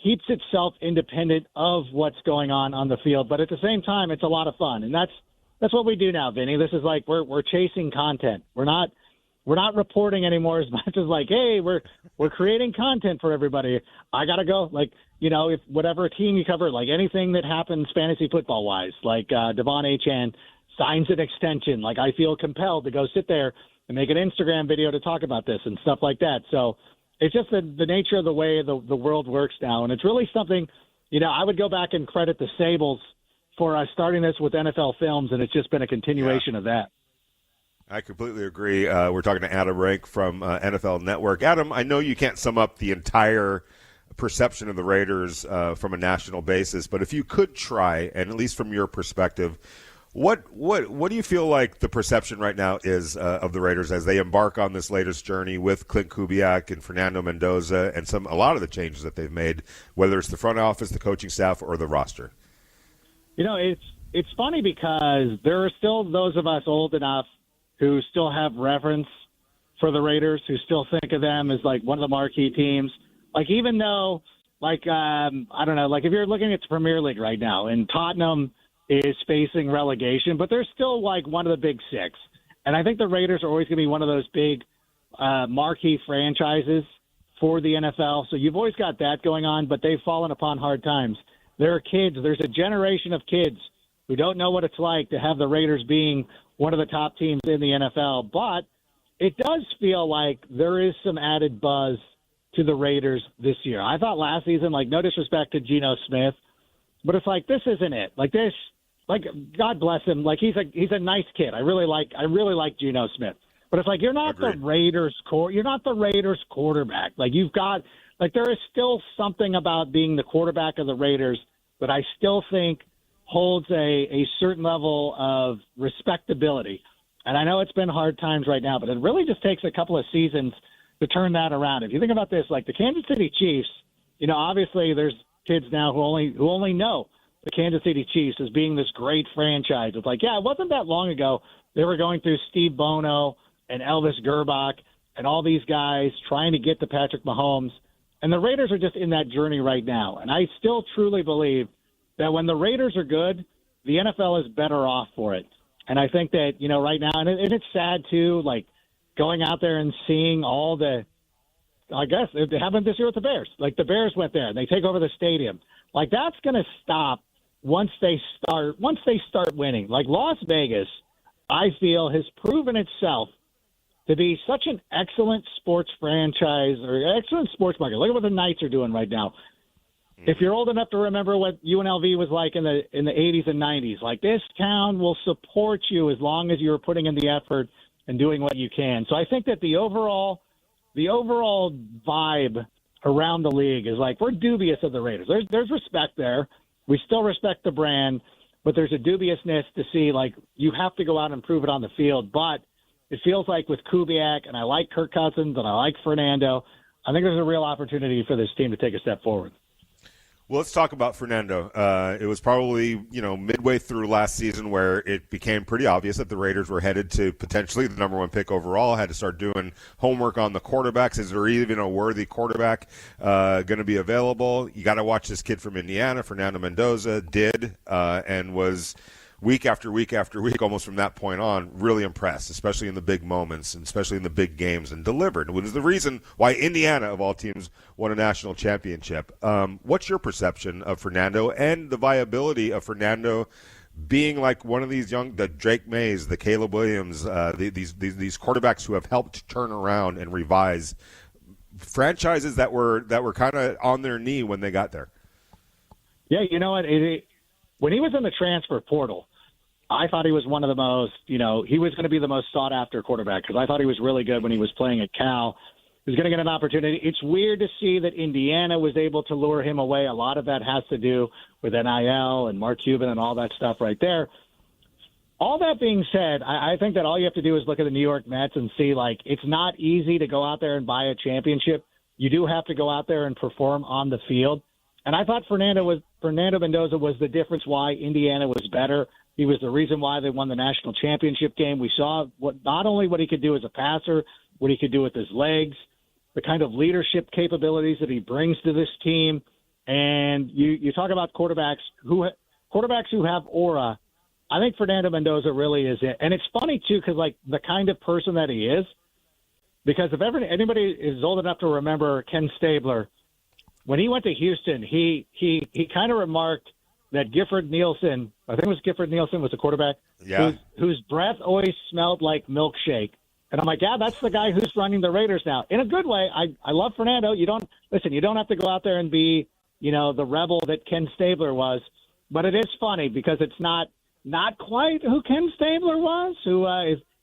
G: keeps itself independent of what's going on the field. But at the same time, it's a lot of fun. And that's what we do now, Vinny. This is like we're chasing content. We're not reporting anymore as much as like, hey, we're creating content for everybody. I got to go. Like, if whatever team you cover, like anything that happens fantasy football wise, like Devon Achane signs an extension. Like I feel compelled to go sit there and make an Instagram video to talk about this and stuff like that. So it's just the nature of the way the world works now. And it's really something, I would go back and credit the Sables for starting this with NFL Films, and it's just been a continuation of that.
B: I completely agree. We're talking to Adam Rank from NFL Network. Adam, I know you can't sum up the entire perception of the Raiders from a national basis, but if you could try, and at least from your perspective, What do you feel like the perception right now is of the Raiders as they embark on this latest journey with Clint Kubiak and Fernando Mendoza and a lot of the changes that they've made, whether it's the front office, the coaching staff, or the roster?
G: It's funny because there are still those of us old enough who still have reverence for the Raiders, who still think of them as like one of the marquee teams. Like even though, like I don't know, like if you're looking at the Premier League right now and Tottenham is facing relegation, but they're still like one of the big six. And I think the Raiders are always going to be one of those big marquee franchises for the NFL. So you've always got that going on, but they've fallen upon hard times. There are kids. There's a generation of kids who don't know what it's like to have the Raiders being one of the top teams in the NFL. But it does feel like there is some added buzz to the Raiders this year. I thought last season, like, no disrespect to Geno Smith, but it's like, this isn't it. Like, this, like, God bless him. Like, he's a nice kid. I really like Geno Smith. But it's like, you're not
B: Agreed.
G: you're not the Raiders quarterback. Like, you've got, like, there is still something about being the quarterback of the Raiders that I still think holds a certain level of respectability. And I know it's been hard times right now, but it really just takes a couple of seasons to turn that around. If you think about this, like the Kansas City Chiefs, you know, obviously there's kids now who only know the Kansas City Chiefs as being this great franchise. It's like, yeah, it wasn't that long ago they were going through Steve Bono and Elvis Gerbach and all these guys trying to get to Patrick Mahomes. And the Raiders are just in that journey right now. And I still truly believe that when the Raiders are good, the NFL is better off for it. And I think that, you know, right now, and it's sad too, like going out there and seeing all the, I guess it happened this year with the Bears. Like the Bears went there and they take over the stadium. Like that's going to stop once they start winning. Like Las Vegas, I feel, has proven itself to be such an excellent sports franchise or excellent sports market. Look at what the Knights are doing right now. If you're old enough to remember what UNLV was like in the 80s and 90s, like this town will support you as long as you're putting in the effort and doing what you can. So I think that the overall vibe around the league is like we're dubious of the Raiders. There's respect there. We still respect the brand, but there's a dubiousness to see like you have to go out and prove it on the field. But it feels like with Kubiak, and I like Kirk Cousins and I like Fernando, I think there's a real opportunity for this team to take a step forward.
B: Well, let's talk about Fernando. It was probably, midway through last season where it became pretty obvious that the Raiders were headed to potentially the number one pick overall, had to start doing homework on the quarterbacks. Is there even a worthy quarterback going to be available? You got to watch this kid from Indiana, Fernando Mendoza, and was week after week after week, almost from that point on, really impressed, especially in the big moments and especially in the big games, and delivered. It was the reason why Indiana, of all teams, won a national championship. What's your perception of Fernando and the viability of Fernando being like one of these the Drake Mays, the Caleb Williams, these quarterbacks who have helped turn around and revise franchises that were kind of on their knee when they got there?
G: Yeah, you know what? When he was in the transfer portal, I thought he was one of the most, he was going to be the most sought-after quarterback because I thought he was really good when he was playing at Cal. He was going to get an opportunity. It's weird to see that Indiana was able to lure him away. A lot of that has to do with NIL and Mark Cuban and all that stuff right there. All that being said, I think that all you have to do is look at the New York Mets and see, like, it's not easy to go out there and buy a championship. You do have to go out there and perform on the field. And I thought Fernando Mendoza was the difference why Indiana was better. He was the reason why they won the national championship game. We saw not only what he could do as a passer, what he could do with his legs, the kind of leadership capabilities that he brings to this team. And you talk about quarterbacks who have aura. I think Fernando Mendoza really is it. And it's funny, too, because, like, the kind of person that he is, because if anybody is old enough to remember Ken Stabler, when he went to Houston, he kind of remarked that Gifford Nielsen, I think it was Gifford Nielsen was the quarterback, whose breath always smelled like milkshake. And I'm like, yeah, that's the guy who's running the Raiders now. In a good way. I love Fernando. You don't have to go out there and be, the rebel that Ken Stabler was. But it is funny because it's not quite who Ken Stabler was,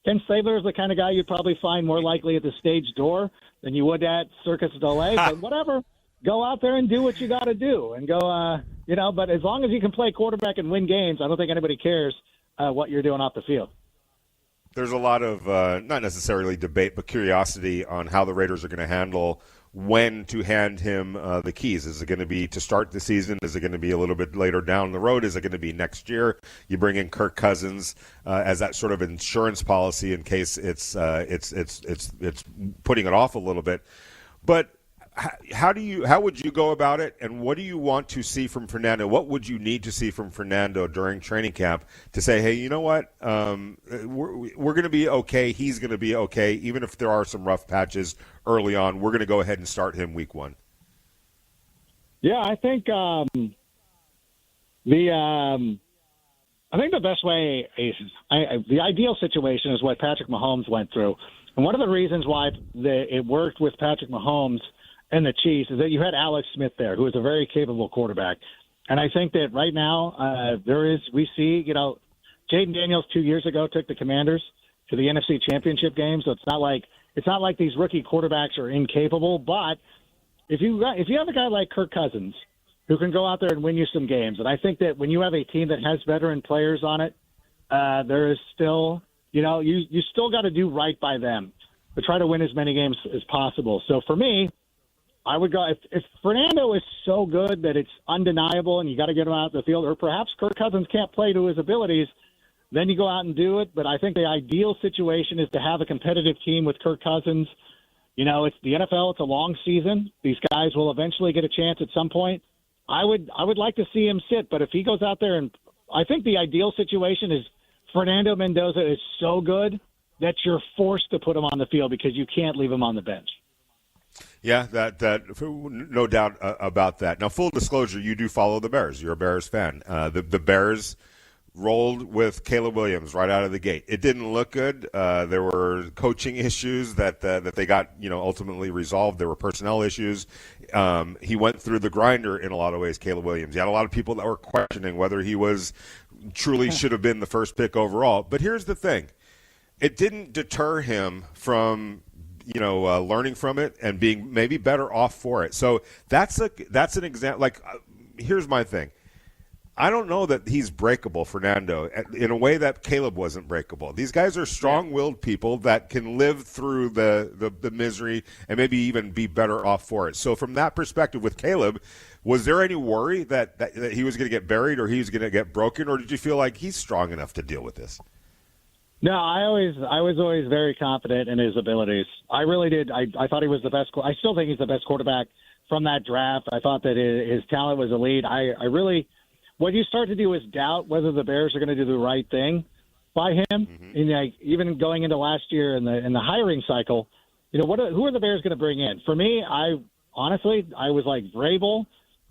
G: Ken Stabler is the kind of guy you'd probably find more likely at the stage door than you would at Circus Delay. But whatever. Go out there and do what you got to do and go, but as long as you can play quarterback and win games, I don't think anybody cares what you're doing off the field.
B: There's a lot of, not necessarily debate, but curiosity on how the Raiders are going to handle when to hand him the keys. Is it going to be to start the season? Is it going to be a little bit later down the road? Is it going to be next year? You bring in Kirk Cousins as that sort of insurance policy in case it's putting it off a little bit. But how would you go about it, and what do you want to see from Fernando? What would you need to see from Fernando during training camp to say, hey, you know what, we're going to be okay, he's going to be okay, even if there are some rough patches early on, we're going to go ahead and start him week 1?
G: Yeah, I think the best way is the ideal situation is what Patrick Mahomes went through. And one of the reasons why it worked with Patrick Mahomes and the Chiefs is that you had Alex Smith there, who is a very capable quarterback. And I think that right now we see, Jaden Daniels 2 years ago took the Commanders to the NFC Championship game. So it's not like these rookie quarterbacks are incapable. But if you have a guy like Kirk Cousins who can go out there and win you some games, and I think that when you have a team that has veteran players on it, there is still. You still got to do right by them, but try to win as many games as possible. So for me, I would go if Fernando is so good that it's undeniable and you got to get him out of the field, or perhaps Kirk Cousins can't play to his abilities, then you go out and do it. But I think the ideal situation is to have a competitive team with Kirk Cousins. It's the NFL. It's a long season. These guys will eventually get a chance at some point. I would like to see him sit, but if he goes out there, and I think the ideal situation is Fernando Mendoza is so good that you're forced to put him on the field because you can't leave him on the bench.
B: Yeah, that no doubt about that. Now, full disclosure, you do follow the Bears. You're a Bears fan. The Bears rolled with Caleb Williams right out of the gate. It didn't look good. There were coaching issues that they got ultimately resolved. There were personnel issues. He went through the grinder in a lot of ways, Caleb Williams. You had a lot of people that were questioning whether he was truly should have been the first pick overall. But here's the thing. It didn't deter him from learning from it and being maybe better off for it. So that's an example. Here's my thing. I don't know that he's breakable, Fernando, in a way that Caleb wasn't breakable. These guys are strong-willed people that can live through the misery and maybe even be better off for it. So from that perspective with Caleb, was there any worry that he was going to get buried or he was going to get broken, or did you feel like he's strong enough to deal with this?
G: No, I was always very confident in his abilities. I really did. I thought he was the best. I still think he's the best quarterback from that draft. I thought that his talent was elite. I really, what you start to do is doubt whether the Bears are going to do the right thing by him. Mm-hmm. And even going into last year in the hiring cycle, who are the Bears going to bring in? For me, I was like Vrabel.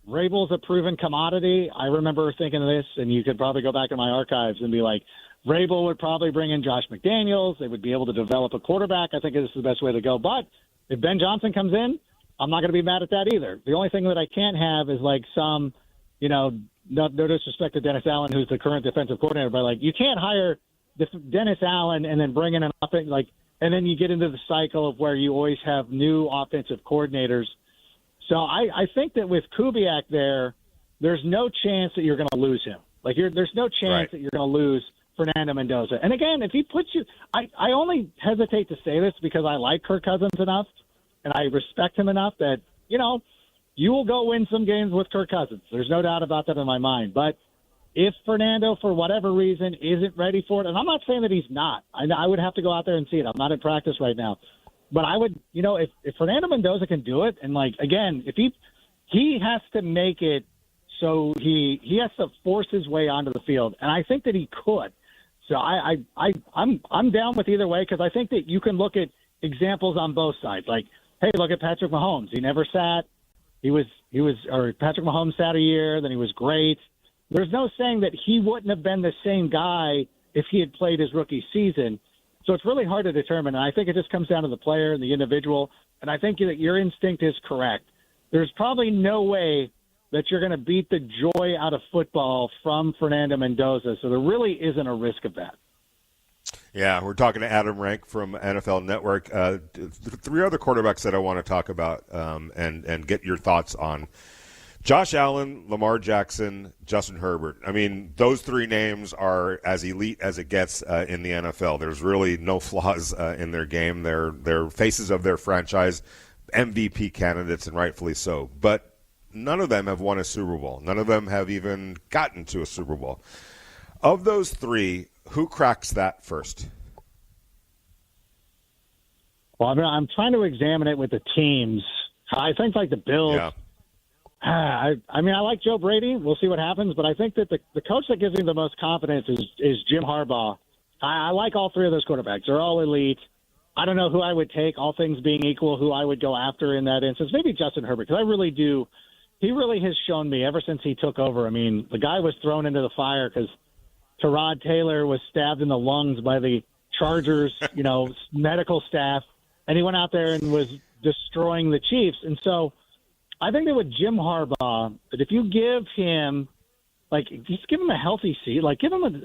G: Vrabel's a proven commodity. I remember thinking of this, and you could probably go back in my archives and be like, Vrabel would probably bring in Josh McDaniels. They would be able to develop a quarterback. I think this is the best way to go. But if Ben Johnson comes in, I'm not going to be mad at that either. The only thing that I can't have is some, no disrespect to Dennis Allen, who's the current defensive coordinator, but you can't hire Dennis Allen and then bring in an offense and then you get into the cycle of where you always have new offensive coordinators. So I think that with Kubiak there's no chance that you're going to lose him. There's no chance that you're going to lose Fernando Mendoza. And again, if he puts you, I only hesitate to say this because I like Kirk Cousins enough and I respect him enough that, you will go win some games with Kirk Cousins. There's no doubt about that in my mind. But if Fernando, for whatever reason, isn't ready for it, and I'm not saying that he's not, I would have to go out there and see it. I'm not in practice right now. But I would, if Fernando Mendoza can do it, and again, if he has to make it so he has to force his way onto the field, and I think that he could. So I'm down with either way because I think that you can look at examples on both sides. Hey, look at Patrick Mahomes. He never sat. Patrick Mahomes sat a year, then he was great. There's no saying that he wouldn't have been the same guy if he had played his rookie season. So it's really hard to determine. And I think it just comes down to the player and the individual. And I think that your instinct is correct. There's probably no way that you're going to beat the joy out of football from Fernando Mendoza. So there really isn't a risk of that.
B: Yeah, we're talking to Adam Rank from NFL Network. Three other quarterbacks that I want to talk about and get your thoughts on. Josh Allen, Lamar Jackson, Justin Herbert. I mean, those three names are as elite as it gets in the NFL. There's really no flaws in their game. They're faces of their franchise, MVP candidates, and rightfully so. But none of them have won a Super Bowl. None of them have even gotten to a Super Bowl. Of those three, who cracks that first?
G: Well, I'm trying to examine it with the teams I think like the Bills.
B: Yeah.
G: I mean, I like Joe Brady. We'll see what happens, but I think that the coach that gives me the most confidence is Jim Harbaugh. I like all three of those quarterbacks. They're all elite. I don't know who I would take, all things being equal, who I would go after in that instance. Maybe Justin Herbert, because I really do. He really has shown me ever since he took over. I mean, the guy was thrown into the fire because Tyrod Taylor was stabbed in the lungs by the Chargers, medical staff, and he went out there and was destroying the Chiefs. And so I think that with Jim Harbaugh, that if you give him, just give him a healthy seat, give him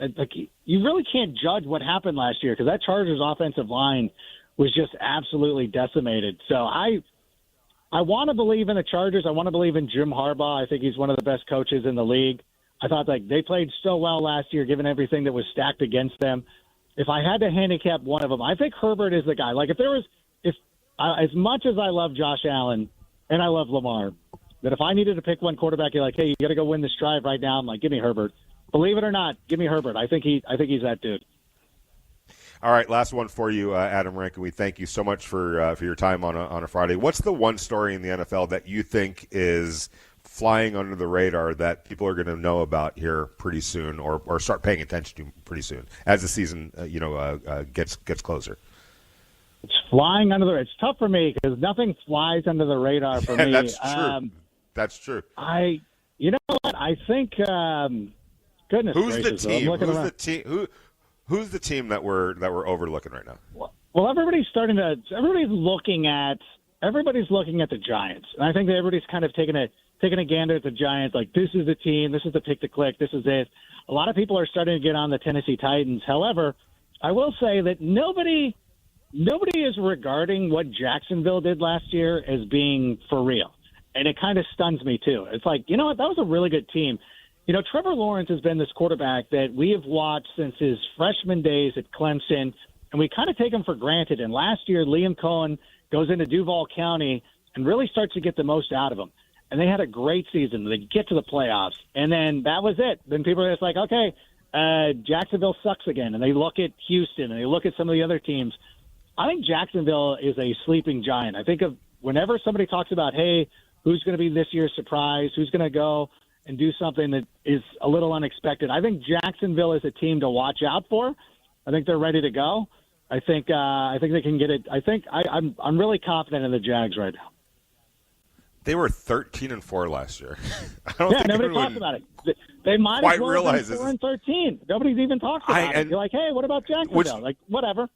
G: you really can't judge what happened last year because that Chargers offensive line was just absolutely decimated. So I want to believe in the Chargers. I want to believe in Jim Harbaugh. I think he's one of the best coaches in the league. I thought they played so well last year, given everything that was stacked against them. If I had to handicap one of them, I think Herbert is the guy. As much as I love Josh Allen and I love Lamar, that if I needed to pick one quarterback, you're like, hey, you got to go win this drive right now. I'm like, give me Herbert. Believe it or not, give me Herbert. I think he's that dude.
B: All right, last one for you, Adam Rankin. We thank you so much for your time on a Friday. What's the one story in the NFL that you think is flying under the radar that people are going to know about here pretty soon, or start paying attention to pretty soon as the season gets closer?
G: It's flying under the. It's tough for me because nothing flies under the radar for me.
B: That's true. That's true.
G: You know what? I think. Goodness
B: Who's
G: gracious,
B: the team?
G: Who's the
B: team? Who's the team that we're overlooking right now?
G: Well, everybody's looking at the Giants, and I think that everybody's kind of taking a gander at the Giants. Like, this is the team. This is the pick to click. This is it. A lot of people are starting to get on the Tennessee Titans. However, I will say that nobody is regarding what Jacksonville did last year as being for real. And it kind of stuns me, too. It's like, you know what? That was a really good team. Trevor Lawrence has been this quarterback that we have watched since his freshman days at Clemson, and we kind of take him for granted. And last year, Liam Cohen goes into Duval County and really starts to get the most out of him. And they had a great season. They get to the playoffs. And then that was it. Then people are just like, okay, Jacksonville sucks again. And they look at Houston, and they look at some of the other teams. I think Jacksonville is a sleeping giant. I think of whenever somebody talks about, hey, who's going to be this year's surprise, who's going to go and do something that is a little unexpected, I think Jacksonville is a team to watch out for. I think they're ready to go. I think they can get it. I'm really confident in the Jags right now.
B: They were 13-4 last year. I don't think
G: nobody talks about it. They might as well have been 4-13. Nobody's even talks about it. You're like, hey, what about Jacksonville? Whatever.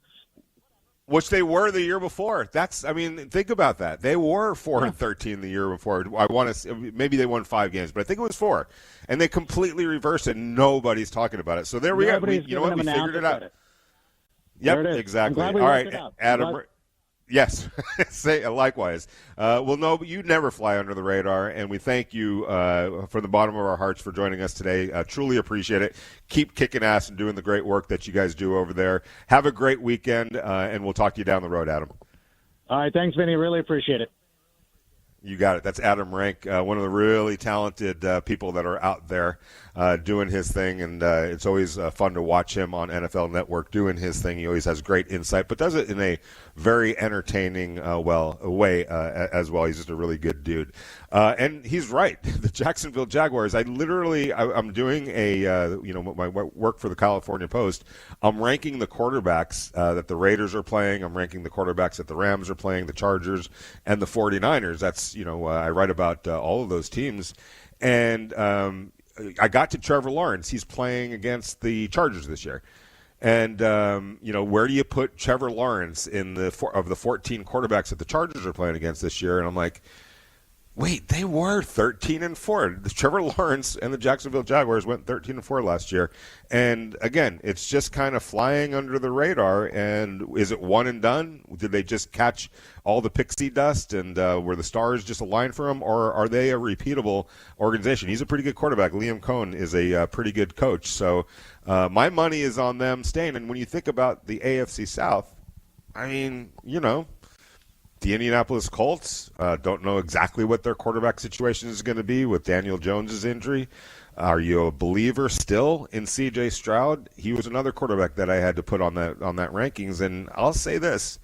B: Which they were the year before. Think about that. They were 4-13 the year before. I want to maybe they won 5 games, but I think it was 4, and they completely reversed it. Nobody's talking about it. So there we go. You know what? We figured it out. Yep, exactly. All right, Adam. Yes, say likewise. Well, no, but you never fly under the radar, and we thank you from the bottom of our hearts for joining us today. Truly appreciate it. Keep kicking ass and doing the great work that you guys do over there. Have a great weekend, and we'll talk to you down the road, Adam.
G: All right, thanks, Vinny. Really appreciate it.
B: You got it. That's Adam Rank, one of the really talented people that are out there doing his thing, and it's always fun to watch him on NFL Network doing his thing. He always has great insight, but does it in a very entertaining way as well. He's just a really good dude. And he's right. The Jacksonville Jaguars, I'm doing my work for the California Post. I'm ranking the quarterbacks that the Raiders are playing. I'm ranking the quarterbacks that the Rams are playing, the Chargers, and the 49ers. That's, I write about all of those teams. And I got to Trevor Lawrence. He's playing against the Chargers this year. And, where do you put Trevor Lawrence in the 14 quarterbacks that the Chargers are playing against this year? And I'm like, wait, they were 13-4. The Trevor Lawrence and the Jacksonville Jaguars went 13-4 last year. And again, it's just kind of flying under the radar. And is it one and done? Did they just catch all the pixie dust and were the stars just aligned for him? Or are they a repeatable organization? He's a pretty good quarterback. Liam Cohen is a pretty good coach. So my money is on them staying. And when you think about the AFC South, the Indianapolis Colts don't know exactly what their quarterback situation is going to be with Daniel Jones' injury. Are you a believer still in C.J. Stroud? He was another quarterback that I had to put on that rankings. And I'll say this,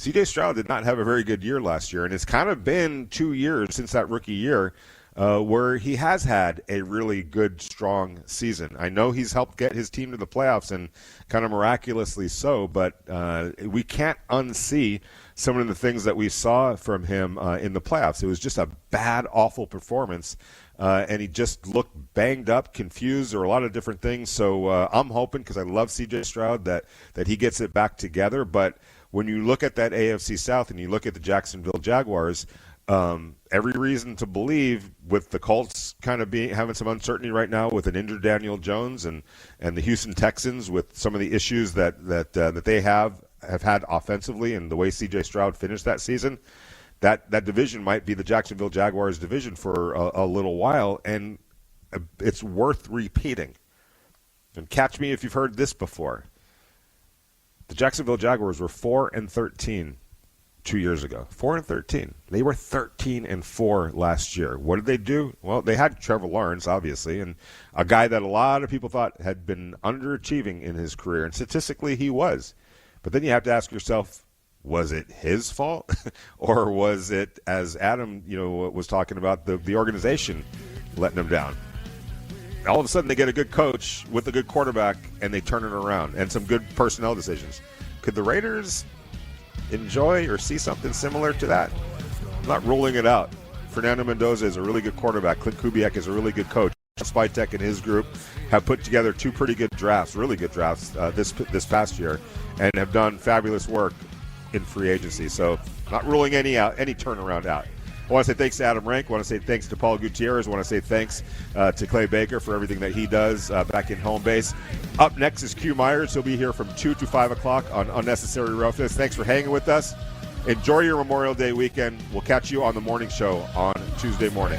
B: C.J. Stroud did not have a very good year last year, and it's kind of been 2 years since that rookie year where he has had a really good, strong season. I know he's helped get his team to the playoffs, and kind of miraculously so, but we can't unsee some of the things that we saw from him in the playoffs. It was just a bad, awful performance, and he just looked banged up, confused. There were a lot of different things, so I'm hoping, because I love C.J. Stroud, that he gets it back together. But when you look at that AFC South and you look at the Jacksonville Jaguars, every reason to believe, with the Colts kind of having some uncertainty right now with an injured Daniel Jones, and the Houston Texans with some of the issues that they have had offensively, and the way C.J. Stroud finished that season, that division might be the Jacksonville Jaguars division for a little while, and it's worth repeating. And catch me if you've heard this before. The Jacksonville Jaguars were 4-13 2 years ago. 4-13. They were 13-4 last year. What did they do? Well, they had Trevor Lawrence, obviously, and a guy that a lot of people thought had been underachieving in his career, and statistically he was. But then you have to ask yourself, was it his fault, or was it, as Adam, was talking about, the organization letting him down? All of a sudden, they get a good coach with a good quarterback, and they turn it around, and some good personnel decisions. Could the Raiders enjoy or see something similar to that? I'm not ruling it out. Fernando Mendoza is a really good quarterback. Clint Kubiak is a really good coach. Spytek and his group have put together two pretty good drafts, really good drafts this past year, and have done fabulous work in free agency. So not ruling any turnaround out. I want to say thanks to Adam Rank. I want to say thanks to Paul Gutierrez. I want to say thanks to Clay Baker for everything that he does back in home base. Up next is Q Myers. He'll be here from 2 to 5 o'clock on Unnecessary Roughness. Thanks for hanging with us. Enjoy your Memorial Day weekend. We'll catch you on the morning show on Tuesday morning.